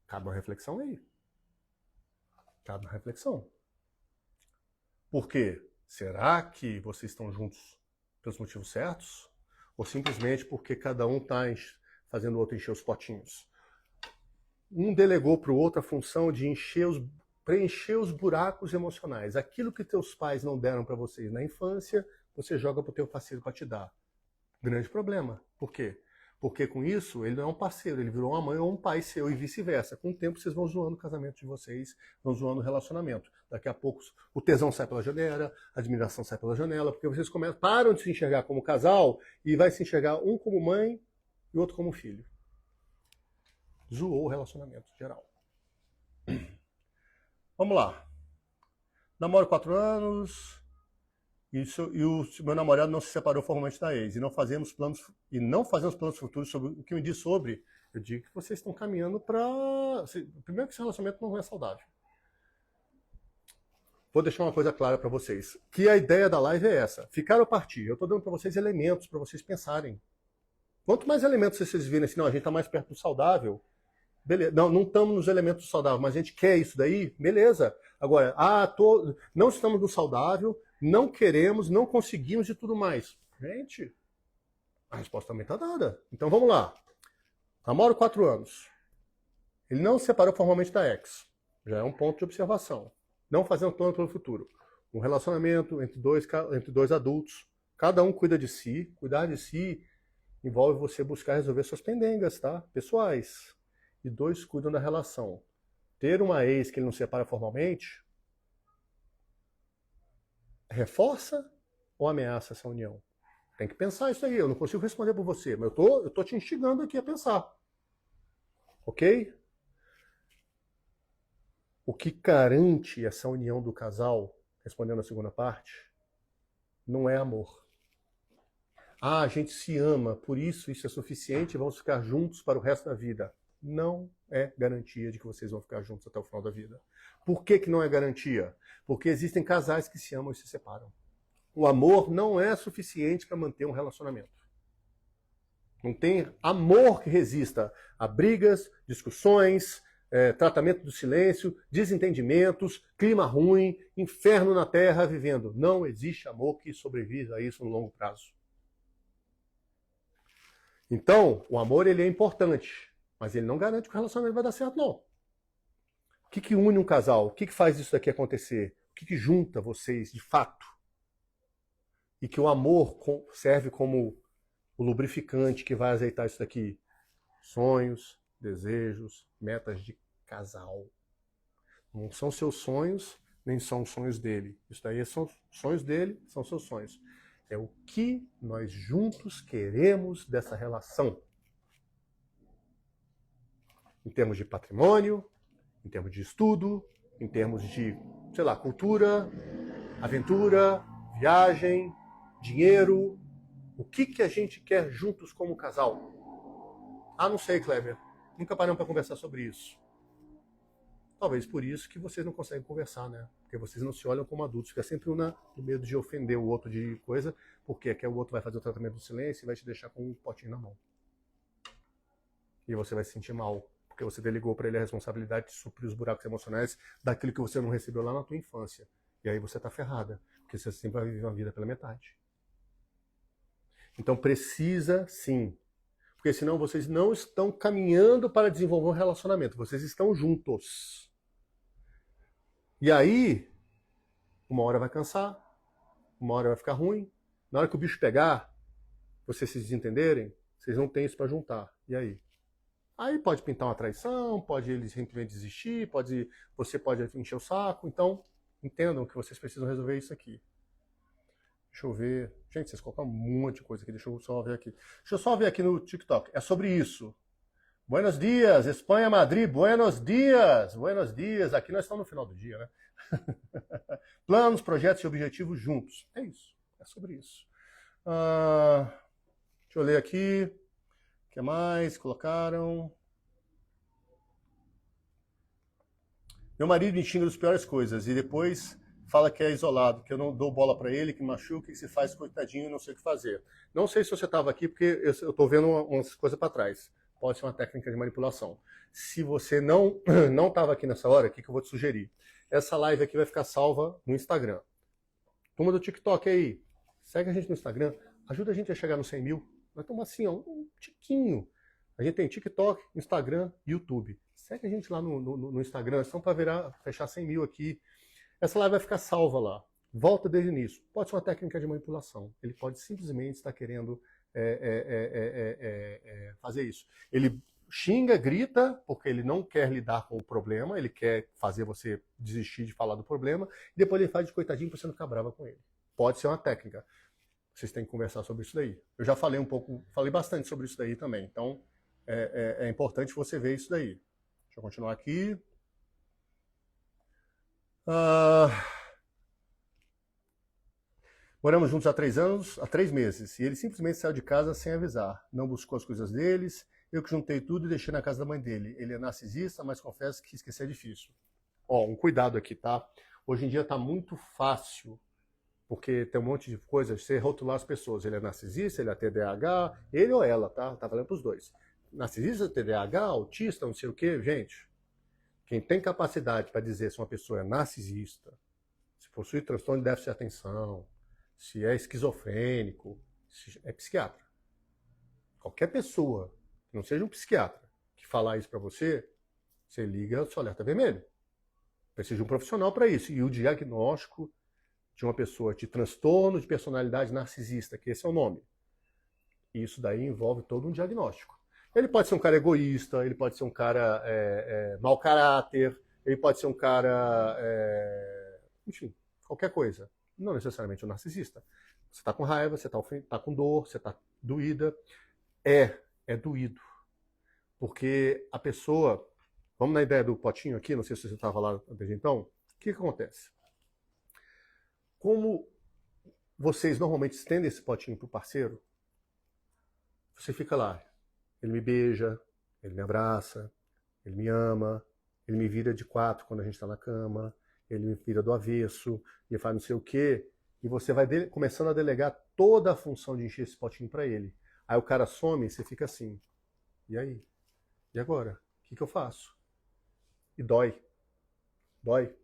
cabe uma reflexão aí. Cabe uma reflexão. Por quê? Será que vocês estão juntos pelos motivos certos? Ou simplesmente porque cada um está fazendo o outro encher os potinhos? Um delegou para o outro a função de preencher os buracos emocionais. Aquilo que teus pais não deram para vocês na infância, você joga para o teu parceiro para te dar. Grande problema. Por quê? Porque com isso, ele não é um parceiro, ele virou uma mãe ou um pai seu e vice-versa. Com o tempo, vocês vão zoando o casamento de vocês, vão zoando o relacionamento. Daqui a pouco, o tesão sai pela janela, a admiração sai pela janela, porque vocês param de se enxergar como casal e vai se enxergar um como mãe e outro como filho. Zoou o relacionamento geral. Vamos lá. Namoro 4 anos e o meu namorado não se separou formalmente da ex. E não fazemos planos futuros sobre o que me diz sobre. Eu digo que vocês estão caminhando para... Primeiro que esse relacionamento não é saudável. Vou deixar uma coisa clara para vocês. Que a ideia da live é essa. Ficar ou partir. Eu estou dando para vocês elementos para vocês pensarem. Quanto mais elementos vocês virem assim, não, a gente está mais perto do saudável, beleza. Não estamos nos elementos saudáveis, mas a gente quer isso daí, beleza. Agora, não estamos no saudável, não queremos, não conseguimos e tudo mais. Gente, a resposta também está dada. Então vamos lá. Namoro 4 anos. Ele não se separou formalmente da ex. Já é um ponto de observação. Não fazendo plano pelo futuro. Um relacionamento entre dois adultos. Cada um cuida de si. Cuidar de si envolve você buscar resolver suas pendengas, tá? Pessoais. E 2 cuidam da relação. Ter uma ex que ele não separa formalmente reforça ou ameaça essa união? Tem que pensar isso aí. Eu não consigo responder por você, mas eu tô te instigando aqui a pensar. Ok? O que garante essa união do casal, respondendo a segunda parte, não é amor. Ah, a gente se ama, por isso é suficiente, vamos ficar juntos para o resto da vida. Não é garantia de que vocês vão ficar juntos até o final da vida. Por que não é garantia? Porque existem casais que se amam e se separam. O amor não é suficiente para manter um relacionamento. Não tem amor que resista a brigas, discussões, tratamento do silêncio, desentendimentos, clima ruim, inferno na terra vivendo. Não existe amor que sobreviva a isso no longo prazo. Então, o amor ele é importante, mas ele não garante que o relacionamento vai dar certo, não. O que une um casal? O que faz isso daqui acontecer? O que junta vocês, de fato? E que o amor serve como o lubrificante que vai azeitar isso daqui. Sonhos, desejos, metas de casal. Não são seus sonhos, nem são os sonhos dele. Isso daí são sonhos dele, são seus sonhos. É o que nós juntos queremos dessa relação. Em termos de patrimônio, em termos de estudo, em termos de, sei lá, cultura, aventura, viagem, dinheiro. O que a gente quer juntos como casal? Ah, não sei, Kleber. Nunca paramos para conversar sobre isso. Talvez por isso que vocês não conseguem conversar, né? Porque vocês não se olham como adultos. Fica sempre um no medo de ofender o outro de coisa, porque é que o outro vai fazer o tratamento do silêncio e vai te deixar com um potinho na mão. E você vai se sentir mal, porque você delegou para ele a responsabilidade de suprir os buracos emocionais daquilo que você não recebeu lá na tua infância. E aí você tá ferrada, porque você sempre vai viver uma vida pela metade. Então precisa, sim. Porque senão vocês não estão caminhando para desenvolver um relacionamento. Vocês estão juntos. E aí, uma hora vai cansar, uma hora vai ficar ruim. Na hora que o bicho pegar, vocês se desentenderem, vocês não têm isso para juntar. E aí? Aí pode pintar uma traição, pode eles simplesmente desistir, você pode encher o saco. Então, entendam que vocês precisam resolver isso aqui. Deixa eu ver. Gente, vocês colocaram um monte de coisa aqui. Deixa eu só ver aqui. Deixa eu só ver aqui no TikTok. É sobre isso. Buenos dias, Espanha, Madrid. Buenos dias. Buenos dias. Aqui nós estamos no final do dia, né? Planos, projetos e objetivos juntos. É isso. É sobre isso. Deixa eu ler aqui. O que mais colocaram? Meu marido me xinga das piores coisas e depois fala que é isolado, que eu não dou bola para ele, que machuca, que se faz coitadinho e não sei o que fazer. Não sei se você estava aqui, porque eu estou vendo umas coisas para trás. Pode ser uma técnica de manipulação. Se você não estava aqui nessa hora, o que eu vou te sugerir? Essa live aqui vai ficar salva no Instagram. Turma do TikTok aí, segue a gente no Instagram, ajuda a gente a chegar nos 100 mil. Nós estamos assim, ó, um tiquinho. A gente tem TikTok, Instagram, YouTube. Segue a gente lá no Instagram, são para fechar 100 mil aqui. Essa live vai ficar salva lá. Volta desde o início. Pode ser uma técnica de manipulação. Ele pode simplesmente estar querendo fazer isso. Ele xinga, grita, porque ele não quer lidar com o problema, ele quer fazer você desistir de falar do problema, e depois ele faz de coitadinho para você não ficar brava com ele. Pode ser uma técnica. Vocês têm que conversar sobre isso daí. Eu já falei falei bastante sobre isso daí também. Então, é importante você ver isso daí. Deixa eu continuar aqui. Moramos juntos há 3 anos, há 3 meses, e ele simplesmente saiu de casa sem avisar. Não buscou as coisas deles, eu que juntei tudo e deixei na casa da mãe dele. Ele é narcisista, mas confesso que esquecer é difícil. Ó, um cuidado aqui, tá? Hoje em dia tá muito fácil, porque tem um monte de coisas, você rotular as pessoas. Ele é narcisista, ele é TDAH, ele ou ela, tá? Tá valendo pros dois. Narcisista, TDAH, autista, não sei o quê. Gente, quem tem capacidade para dizer se uma pessoa é narcisista, se possui transtorno de déficit de atenção, se é esquizofrênico, se é psiquiatra. Qualquer pessoa que não seja um psiquiatra que falar isso para você, você liga o seu alerta vermelho. Precisa de um profissional para isso. E o diagnóstico de uma pessoa de transtorno de personalidade narcisista, que esse é o nome, isso daí envolve todo um diagnóstico. Ele pode ser um cara egoísta, ele pode ser um cara mau caráter, ele pode ser um cara, enfim, qualquer coisa. Não necessariamente um narcisista. Você está com raiva, você está com dor, você está doída. É doído. Porque a pessoa Vamos na ideia do potinho aqui, não sei se você estava lá desde então. O que acontece? Como vocês normalmente estendem esse potinho para o parceiro, você fica lá. Ele me beija, ele me abraça, ele me ama, ele me vira de quatro quando a gente está na cama, ele me vira do avesso, ele faz não sei o quê, e você vai começando a delegar toda a função de encher esse potinho para ele. Aí o cara some e você fica assim. E aí? E agora? O que eu faço? E dói. Dói.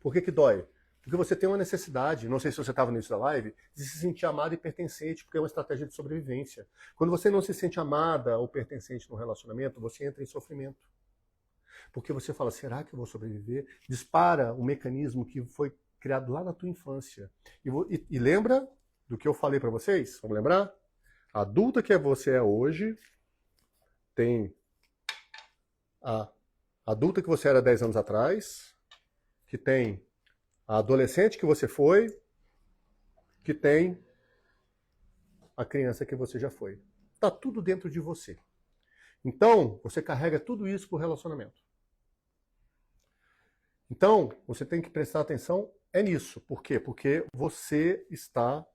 Por que dói? Porque você tem uma necessidade, não sei se você estava no início da live, de se sentir amado e pertencente, porque é uma estratégia de sobrevivência. Quando você não se sente amada ou pertencente num relacionamento, você entra em sofrimento. Porque você fala, será que eu vou sobreviver? Dispara um mecanismo que foi criado lá na tua infância. E lembra do que eu falei para vocês? Vamos lembrar? A adulta que você é hoje tem a adulta que você era 10 anos atrás, que tem a adolescente que você foi, que tem a criança que você já foi. Está tudo dentro de você. Então, você carrega tudo isso para o relacionamento. Então, você tem que prestar atenção nisso. Por quê? Porque você está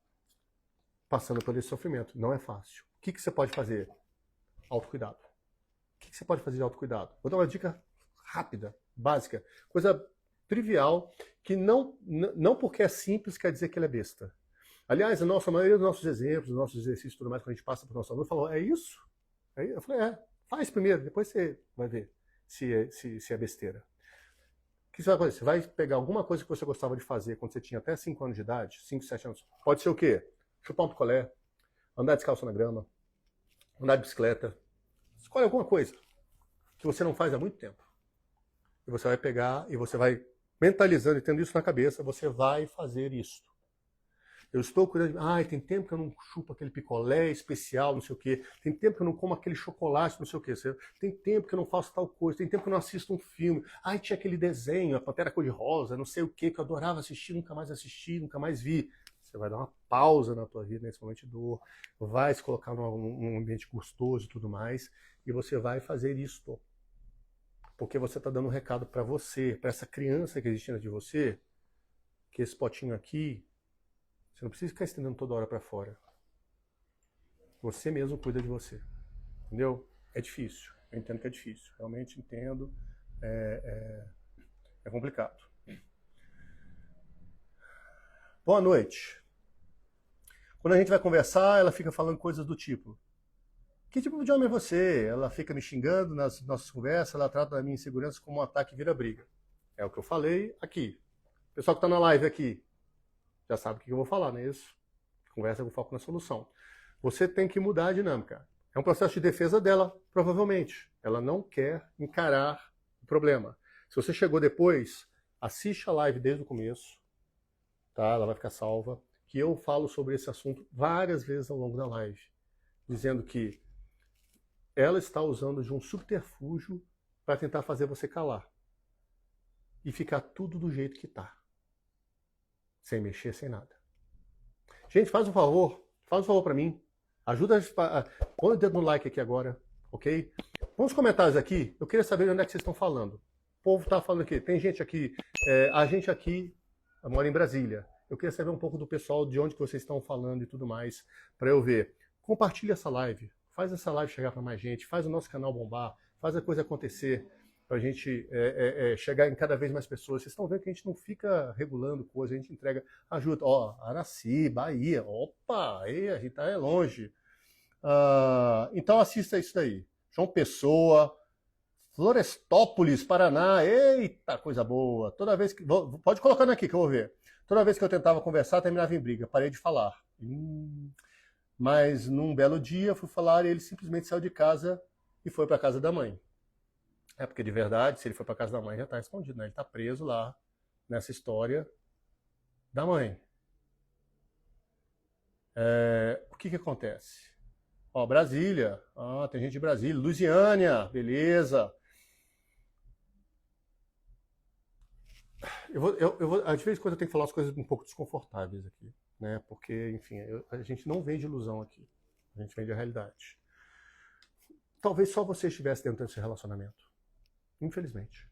passando por esse sofrimento. Não é fácil. O que você pode fazer? Autocuidado. O que você pode fazer de autocuidado? Vou dar uma dica rápida, básica, coisa trivial, que não porque é simples quer dizer que ela é besta. Aliás, a maioria dos nossos exemplos, dos nossos exercícios e tudo mais, quando a gente passa para o nosso aluno, falou, é isso? Eu falei, faz primeiro, depois você vai ver se é besteira. O que você vai fazer? Você vai pegar alguma coisa que você gostava de fazer quando você tinha até 5 anos de idade, 5, 7 anos. Pode ser o quê? Chupar um picolé, andar descalço na grama, andar de bicicleta. Escolhe alguma coisa que você não faz há muito tempo. E você vai pegar e você vai mentalizando e tendo isso na cabeça, você vai fazer isso. Eu estou cuidando de... tem tempo que eu não chupo aquele picolé especial, não sei o quê. Tem tempo que eu não como aquele chocolate, não sei o quê. Tem tempo que eu não faço tal coisa. Tem tempo que eu não assisto um filme. Tinha aquele desenho, a Pantera Cor-de-Rosa, não sei o quê, que eu adorava assistir, nunca mais assisti, nunca mais vi. Você vai dar uma pausa na tua vida nesse momento de dor, vai se colocar num ambiente gostoso e tudo mais, e você vai fazer isso. Porque você está dando um recado para você, para essa criança que existe dentro de você, que esse potinho aqui, você não precisa ficar estendendo toda hora para fora. Você mesmo cuida de você. Entendeu? É difícil. Eu entendo que é difícil. Realmente entendo. É complicado. Boa noite. Quando a gente vai conversar, ela fica falando coisas do tipo: que tipo de homem é você? Ela fica me xingando nas nossas conversas, ela trata a minha insegurança como um ataque e vira briga. É o que eu falei aqui. O pessoal que está na live aqui já sabe o que eu vou falar, não é isso? Conversa com foco na solução. Você tem que mudar a dinâmica. É um processo de defesa dela, provavelmente. Ela não quer encarar o problema. Se você chegou depois, assiste a live desde o começo, tá? Ela vai ficar salva, que eu falo sobre esse assunto várias vezes ao longo da live, dizendo que ela está usando de um subterfúgio para tentar fazer você calar e ficar tudo do jeito que está. Sem mexer, sem nada. Gente, faz um favor para mim. Ajuda a... Põe o dedo no like aqui agora, ok? Põe os comentários aqui. Eu queria saber onde é que vocês estão falando. O povo está falando aqui. Tem gente aqui. A gente aqui mora em Brasília. Eu queria saber um pouco do pessoal, de onde que vocês estão falando e tudo mais, para eu ver. Compartilha essa live. Faz essa live chegar para mais gente. Faz o nosso canal bombar. Faz a coisa acontecer. Para a gente chegar em cada vez mais pessoas. Vocês estão vendo que a gente não fica regulando coisa, a gente entrega ajuda. Araci, Bahia, opa, aí a gente tá longe. Então assista isso daí. João Pessoa, Florestópolis, Paraná, eita, coisa boa. Toda vez que... Pode colocar aqui que eu vou ver. Toda vez que eu tentava conversar, terminava em briga. Parei de falar. Mas num belo dia, fui falar e ele simplesmente saiu de casa e foi para casa da mãe. Porque de verdade, se ele for para casa da mãe, já está escondido, né? Ele está preso lá, nessa história da mãe. O que acontece? Brasília. Tem gente de Brasília. Lusiânia, beleza. Às vezes, quando eu tenho que falar as coisas um pouco desconfortáveis aqui, né? Porque, enfim, a gente não vende ilusão aqui. A gente vende a realidade. Talvez só você estivesse dentro desse relacionamento. Infelizmente.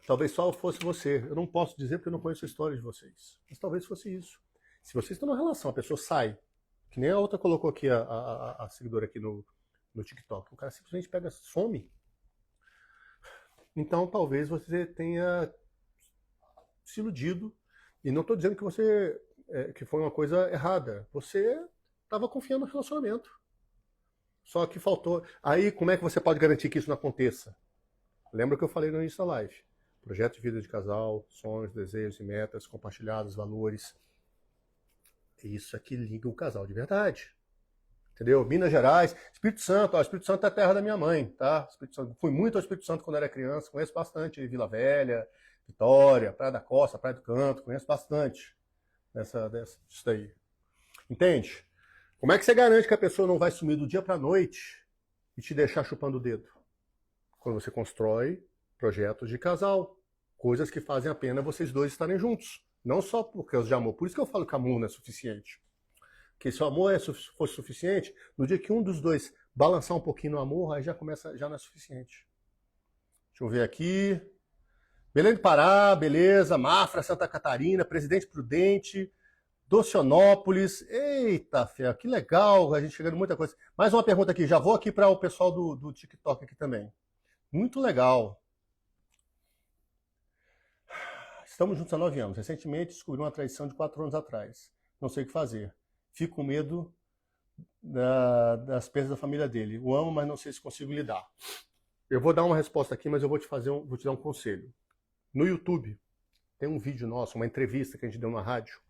Talvez só fosse você. Eu não posso dizer porque eu não conheço a história de vocês. Mas talvez fosse isso. Se vocês estão numa relação, a pessoa sai, que nem a outra colocou aqui, a seguidora aqui no TikTok. O cara simplesmente pega, some. Então talvez você tenha se iludido. E não estou dizendo que você que foi uma coisa errada. Você estava confiando no relacionamento. Só que faltou. Aí como é que você pode garantir que isso não aconteça? Lembra que eu falei no início da live? Projeto de vida de casal, sonhos, desejos e metas compartilhados, valores. Isso é que liga o casal de verdade. Entendeu? Minas Gerais, Espírito Santo. Ó, Espírito Santo é a terra da minha mãe, tá? Espírito Santo. Fui muito ao Espírito Santo quando era criança. Conheço bastante Vila Velha, Vitória, Praia da Costa, Praia do Canto. Conheço bastante disso daí. Entende? Como é que você garante que a pessoa não vai sumir do dia pra noite e te deixar chupando o dedo? Quando você constrói projetos de casal. Coisas que fazem a pena vocês dois estarem juntos. Não só por causa de amor. Por isso que eu falo que amor não é suficiente. Porque se o amor fosse suficiente, no dia que um dos dois balançar um pouquinho no amor, aí já não é suficiente. Deixa eu ver aqui. Belém do Pará, beleza. Mafra, Santa Catarina, Presidente Prudente, Docionópolis. Eita, fé, que legal. A gente chegando muita coisa. Mais uma pergunta aqui. Já vou aqui para o pessoal do TikTok aqui também. Muito legal. Estamos juntos há 9 anos. Recentemente descobri uma traição de 4 anos atrás. Não sei o que fazer. Fico com medo das perdas da família dele. O amo, mas não sei se consigo lidar. Eu vou dar uma resposta aqui, mas eu vou te dar um conselho. No YouTube, tem um vídeo nosso, uma entrevista que a gente deu na rádio.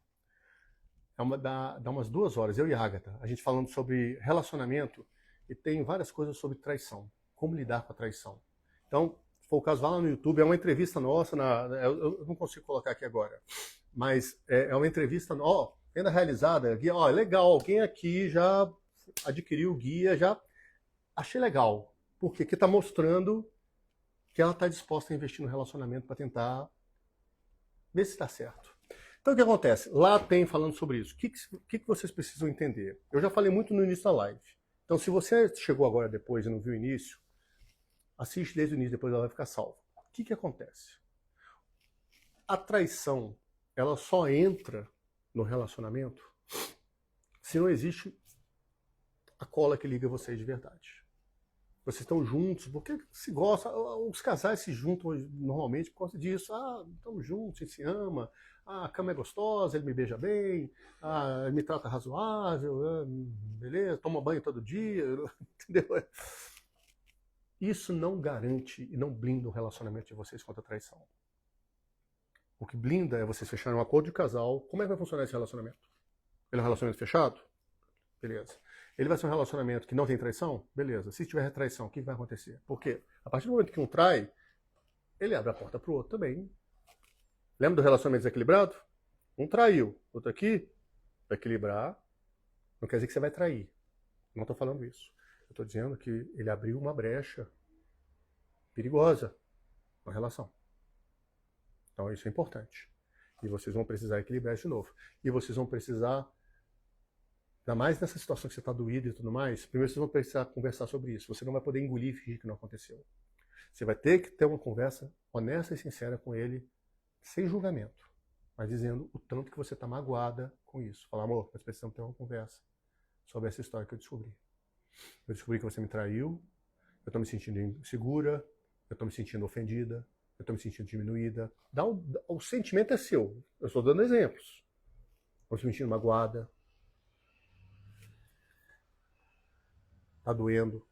Dá umas 2 horas, eu e a Agatha. A gente falando sobre relacionamento e tem várias coisas sobre traição. Como lidar com a traição. Então, se for o caso, vá lá no YouTube. É uma entrevista nossa. Eu não consigo colocar aqui agora. Mas é uma entrevista... Tenda realizada, guia, legal, alguém aqui já adquiriu o guia, já achei legal. Por quê? Porque está mostrando que ela está disposta a investir no relacionamento para tentar ver se está certo. Então o que acontece? Lá tem falando sobre isso. O que vocês precisam entender? Eu já falei muito no início da live. Então se você chegou agora depois e não viu o início, assiste desde o início, depois ela vai ficar salva. O que acontece? A traição, ela só entra no relacionamento se não existe a cola que liga vocês de verdade. Vocês estão juntos porque se gostam. Os casais se juntam normalmente por causa disso. Estamos juntos, a gente se ama, a cama é gostosa, ele me beija bem, ele me trata razoável, beleza, toma banho todo dia, entendeu? Isso não garante e não blinda o relacionamento de vocês contra a traição. O que blinda é vocês fecharem um acordo de casal. Como é que vai funcionar esse relacionamento? Ele é um relacionamento fechado? Beleza. Ele vai ser um relacionamento que não tem traição? Beleza. Se tiver traição, o que vai acontecer? Porque a partir do momento que um trai, ele abre a porta para o outro também. Lembra do relacionamento desequilibrado? Um traiu, outro aqui vai equilibrar. Não quer dizer que você vai trair. Não estou falando isso. Eu estou dizendo que ele abriu uma brecha perigosa na relação. Então isso é importante. E vocês vão precisar equilibrar isso de novo. E vocês vão precisar, ainda mais nessa situação que você está doído e tudo mais, primeiro vocês vão precisar conversar sobre isso. Você não vai poder engolir e fingir que não aconteceu. Você vai ter que ter uma conversa honesta e sincera com ele, sem julgamento, mas dizendo o tanto que você está magoada com isso. Falar, amor, nós precisamos ter uma conversa sobre essa história que eu descobri. Eu descobri que você me traiu, eu estou me sentindo insegura, eu estou me sentindo ofendida, eu estou me sentindo diminuída. O sentimento é seu. Eu estou dando exemplos. Estou me sentindo magoada. Está doendo.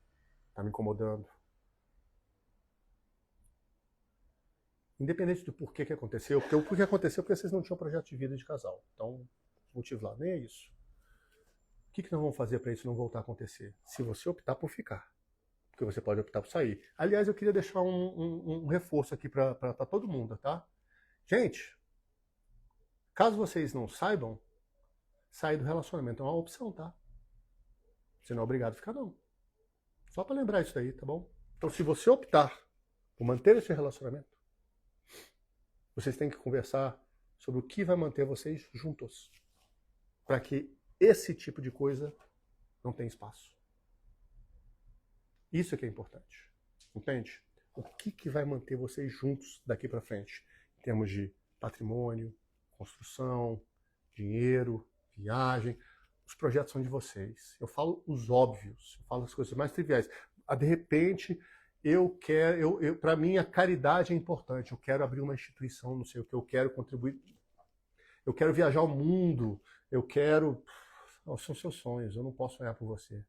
Está me incomodando. Independente do porquê que aconteceu. Porque o porquê aconteceu porque vocês não tinham projeto de vida de casal. Então, o motivo lá nem é isso. O que nós vamos fazer para isso não voltar a acontecer? Se você optar por ficar. Porque você pode optar por sair. Aliás, eu queria deixar um reforço aqui para todo mundo, tá? Gente, caso vocês não saibam, sair do relacionamento é uma opção, tá? Você não é obrigado a ficar, não. Só para lembrar isso aí, tá bom? Então, se você optar por manter esse relacionamento, vocês têm que conversar sobre o que vai manter vocês juntos. Para que esse tipo de coisa não tenha espaço. Isso é que é importante. Entende? O que vai manter vocês juntos daqui para frente? Em termos de patrimônio, construção, dinheiro, viagem. Os projetos são de vocês. Eu falo os óbvios, eu falo as coisas mais triviais. De repente, para mim, a caridade é importante. Eu quero abrir uma instituição, não sei o que, eu quero contribuir. Eu quero viajar ao mundo. Eu quero... São seus sonhos, eu não posso sonhar por você.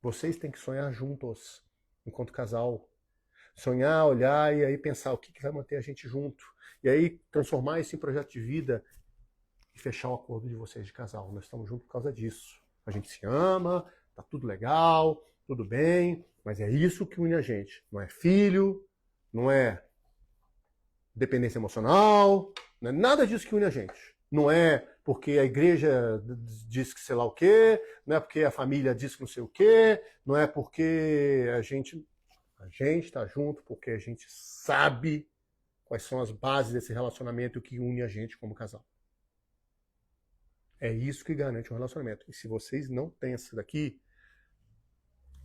Vocês têm que sonhar juntos, enquanto casal. Sonhar, olhar e aí pensar o que vai manter a gente junto. E aí transformar isso em projeto de vida e fechar o acordo de vocês de casal. Nós estamos juntos por causa disso. A gente se ama, tá tudo legal, tudo bem, mas é isso que une a gente. Não é filho, não é dependência emocional, não é nada disso que une a gente. Não é porque a igreja diz que sei lá o quê, não é porque a família diz que não sei o quê, não é porque a gente está junto porque a gente sabe quais são as bases desse relacionamento e o que une a gente como casal. É isso que garante um relacionamento. E se vocês não têm isso daqui,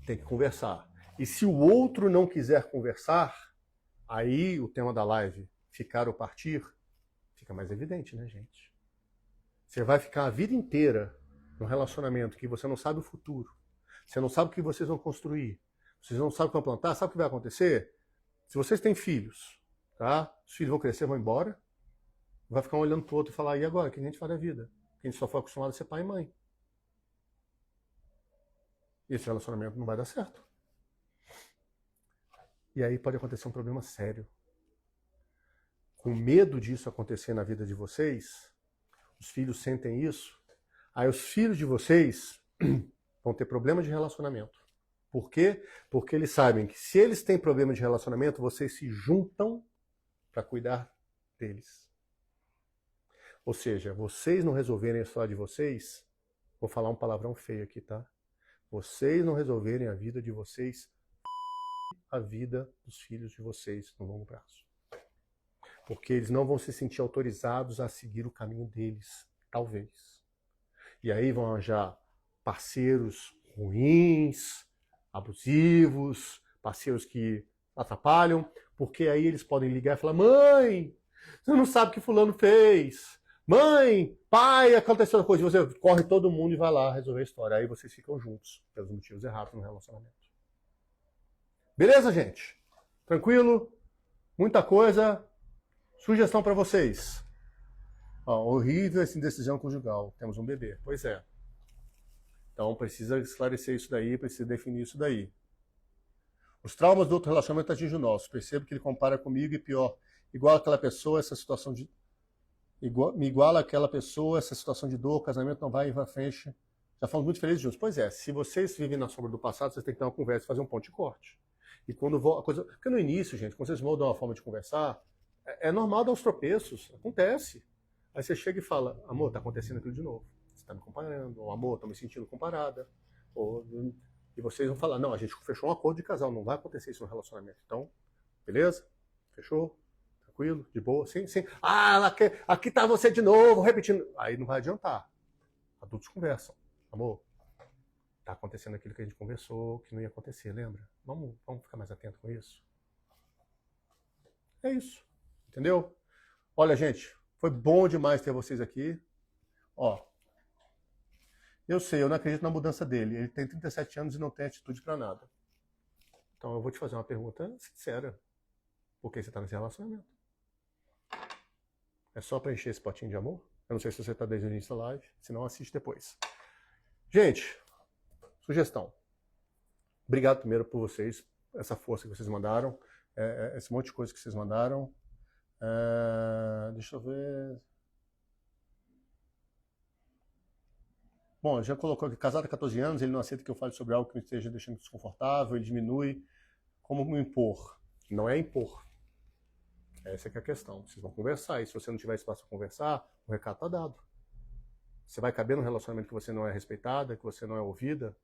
tem que conversar. E se o outro não quiser conversar, aí o tema da live, ficar ou partir, fica mais evidente, né, gente? Você vai ficar a vida inteira num relacionamento que você não sabe o futuro, você não sabe o que vocês vão construir, vocês não sabem o que vão plantar, sabe o que vai acontecer? Se vocês têm filhos, tá? Os filhos vão crescer, vão embora, vai ficar um olhando pro outro e falar, e agora? O que a gente faz da vida? A gente só foi acostumado a ser pai e mãe. E esse relacionamento não vai dar certo. E aí pode acontecer um problema sério. Com medo disso acontecer na vida de vocês, os filhos sentem isso, aí os filhos de vocês vão ter problema de relacionamento. Por quê? Porque eles sabem que se eles têm problema de relacionamento, vocês se juntam para cuidar deles. Ou seja, vocês não resolverem a história de vocês, vou falar um palavrão feio aqui, tá? Vocês não resolverem a vida de vocês, a vida dos filhos de vocês no longo prazo. Porque eles não vão se sentir autorizados a seguir o caminho deles, talvez. E aí vão arranjar parceiros ruins, abusivos, parceiros que atrapalham, porque aí eles podem ligar e falar, mãe, você não sabe o que fulano fez. Mãe, pai, aconteceu uma coisa. Você corre todo mundo e vai lá resolver a história. Aí vocês ficam juntos, pelos motivos errados no relacionamento. Beleza, gente? Tranquilo? Muita coisa. Sugestão para vocês. Horrível essa indecisão conjugal. Temos um bebê. Pois é. Então precisa esclarecer isso daí, precisa definir isso daí. Os traumas do outro relacionamento atingem o nosso. Percebo que ele compara comigo e pior. Igual aquela pessoa, essa situação de... Me iguala aquela pessoa, essa situação de dor, o casamento não vai para frente. Já fomos muito felizes juntos. Pois é, se vocês vivem na sombra do passado, vocês têm que ter uma conversa e fazer um ponto de corte. E quando a coisa... Porque no início, gente, quando vocês mudam a forma de conversar, é normal dar uns tropeços, acontece. Aí você chega e fala, amor, tá acontecendo aquilo de novo. Você tá me comparando, ou amor, tô me sentindo comparada. E vocês vão falar, não, a gente fechou um acordo de casal, não vai acontecer isso no relacionamento. Então, beleza? Fechou? Tranquilo? De boa? Sim, sim. Ah, aqui tá você de novo, repetindo. Aí não vai adiantar. Adultos conversam. Amor, tá acontecendo aquilo que a gente conversou, que não ia acontecer, lembra? Vamos ficar mais atento com isso? É isso. Entendeu? Olha, gente, foi bom demais ter vocês aqui. Ó, eu sei, eu não acredito na mudança dele. Ele tem 37 anos e não tem atitude pra nada. Então eu vou te fazer uma pergunta sincera. Por que você tá nesse relacionamento? É só preencher esse potinho de amor? Eu não sei se você tá desde o início da live, se não, assiste depois. Gente, sugestão. Obrigado primeiro por vocês, essa força que vocês mandaram, esse monte de coisa que vocês mandaram. Deixa eu ver. Bom, já colocou aqui, casado há 14 anos, ele não aceita que eu fale sobre algo que me esteja deixando desconfortável, ele diminui. Como me impor? Não é impor. Essa que é a questão. Vocês vão conversar, e se você não tiver espaço para conversar, o recado está dado. Você vai caber num relacionamento que você não é respeitada, que você não é ouvida?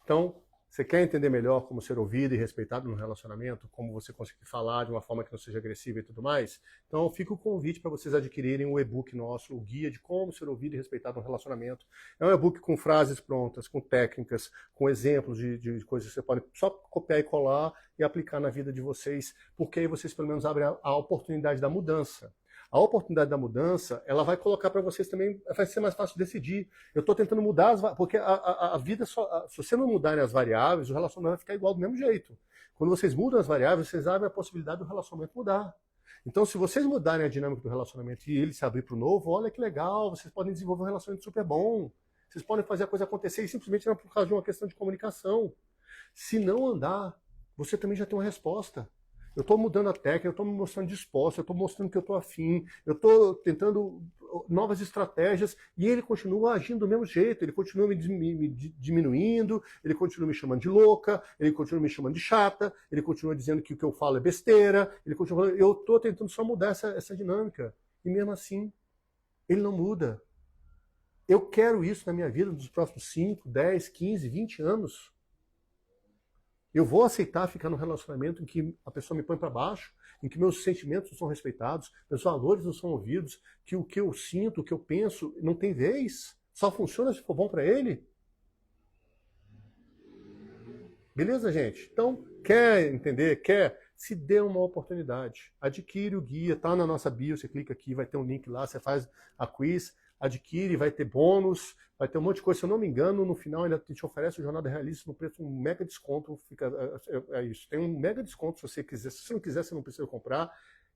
Então, Você quer entender melhor como ser ouvido e respeitado no relacionamento? Como você conseguir falar de uma forma que não seja agressiva e tudo mais? Então fica o convite para vocês adquirirem o e-book nosso, o Guia de Como Ser Ouvido e Respeitado no Relacionamento. É um e-book com frases prontas, com técnicas, com exemplos de coisas que você pode só copiar e colar e aplicar na vida de vocês, porque aí vocês pelo menos abrem a oportunidade da mudança. A oportunidade da mudança, ela vai colocar para vocês também, vai ser mais fácil decidir. Eu estou tentando mudar, porque a vida só, se você não mudarem as variáveis, o relacionamento vai ficar igual do mesmo jeito. Quando vocês mudam as variáveis, vocês abrem a possibilidade do relacionamento mudar. Então, se vocês mudarem a dinâmica do relacionamento e ele se abrir para o novo, olha que legal, vocês podem desenvolver um relacionamento super bom. Vocês podem fazer a coisa acontecer e simplesmente não é por causa de uma questão de comunicação. Se não andar, você também já tem uma resposta. Eu estou mudando a técnica, eu estou me mostrando disposto, eu estou mostrando que eu estou afim, eu estou tentando novas estratégias e ele continua agindo do mesmo jeito, ele continua me diminuindo, ele continua me chamando de louca, ele continua me chamando de chata, ele continua dizendo que o que eu falo é besteira, ele continua falando, eu estou tentando só mudar essa dinâmica e mesmo assim ele não muda. Eu quero isso na minha vida nos próximos 5, 10, 15, 20 anos. Eu vou aceitar ficar num relacionamento em que a pessoa me põe para baixo, em que meus sentimentos não são respeitados, meus valores não são ouvidos, que o que eu sinto, o que eu penso não tem vez, só funciona se for bom para ele? Beleza, gente? Então, quer entender? Quer? Se dê uma oportunidade. Adquire o guia, tá na nossa bio, você clica aqui, vai ter um link lá, você faz a quiz, adquire, vai ter bônus, vai ter um monte de coisa. Se eu não me engano, no final ele te oferece o Jornada Realista no preço, um mega desconto. É isso, tem um mega desconto se você quiser. Se você não quiser, você não precisa comprar.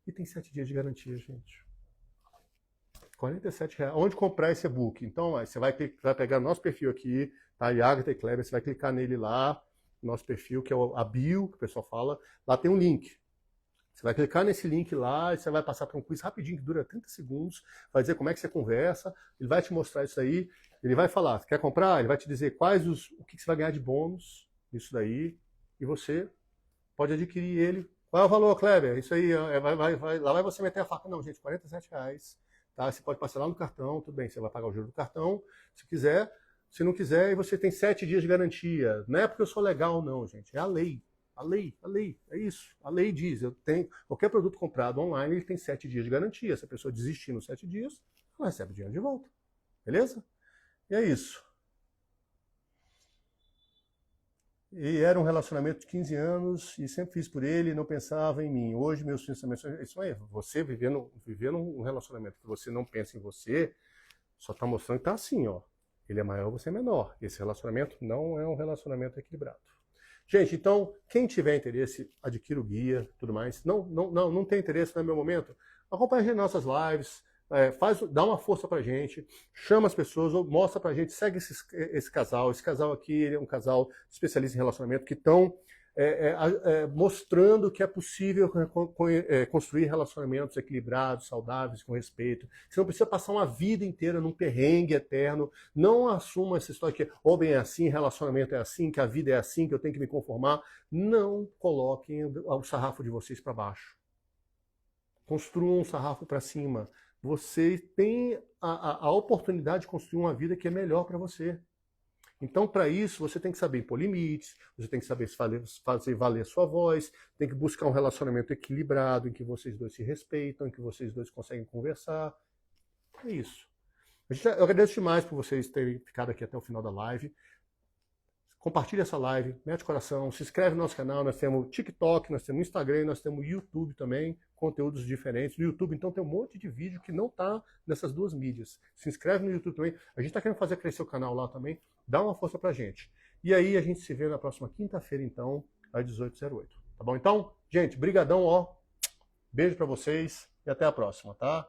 E tem 7 dias de garantia, gente. R$47. Onde comprar esse e-book? Então, você vai pegar nosso perfil aqui, tá? Agatha e Kleber, você vai clicar nele lá, nosso perfil, que é a bio, que o pessoal fala. Lá tem um link. Você vai clicar nesse link lá e você vai passar por um quiz rapidinho que dura 30 segundos, vai dizer como é que você conversa, ele vai te mostrar isso aí, ele vai falar, você quer comprar? Ele vai te dizer o que você vai ganhar de bônus nisso daí, e você pode adquirir ele. Qual é o valor, Kleber? Isso aí, lá vai você meter a faca. Não, gente, R$47, tá? Você pode parcelar no cartão, tudo bem, você vai pagar o juro do cartão, se quiser. Se não quiser, e você tem 7 dias de garantia. Não é porque eu sou legal, não, gente, é a lei. A lei, é isso. A lei diz, qualquer produto comprado online, ele tem 7 dias de garantia. Se a pessoa desistir nos 7 dias, ela recebe o dinheiro de volta. Beleza? E é isso. E era um relacionamento de 15 anos e sempre fiz por ele, não pensava em mim. Hoje meus pensamentos... Isso aí, você vivendo um relacionamento que você não pensa em você, só está mostrando que está assim, ó. Ele é maior, você é menor. Esse relacionamento não é um relacionamento equilibrado. Gente, então, quem tiver interesse, adquira o guia, tudo mais. Não tem interesse, não é meu momento? Acompanhe nossas lives, dá uma força pra gente, chama as pessoas, mostra pra gente, segue esse casal. Esse casal aqui ele é um casal especialista em relacionamento que estão mostrando que é possível construir relacionamentos equilibrados, saudáveis, com respeito. Você não precisa passar uma vida inteira num perrengue eterno. Não assuma essa história que bem é assim, relacionamento é assim, que a vida é assim, que eu tenho que me conformar. Não coloquem o sarrafo de vocês para baixo. Construam um sarrafo para cima. Você tem a oportunidade de construir uma vida que é melhor para você. Então, para isso, você tem que saber impor limites, você tem que saber fazer valer a sua voz, tem que buscar um relacionamento equilibrado, em que vocês dois se respeitam, em que vocês dois conseguem conversar. É isso. Eu agradeço demais por vocês terem ficado aqui até o final da live. Compartilhe essa live, mete o coração, se inscreve no nosso canal, nós temos TikTok, nós temos Instagram, nós temos YouTube também, conteúdos diferentes. No YouTube, então, tem um monte de vídeo que não está nessas duas mídias. Se inscreve no YouTube também. A gente está querendo fazer crescer o canal lá também. Dá uma força pra gente. E aí a gente se vê na próxima quinta-feira, então, às 18h08. Tá bom? Então, gente, brigadão, ó. Beijo pra vocês e até a próxima, tá?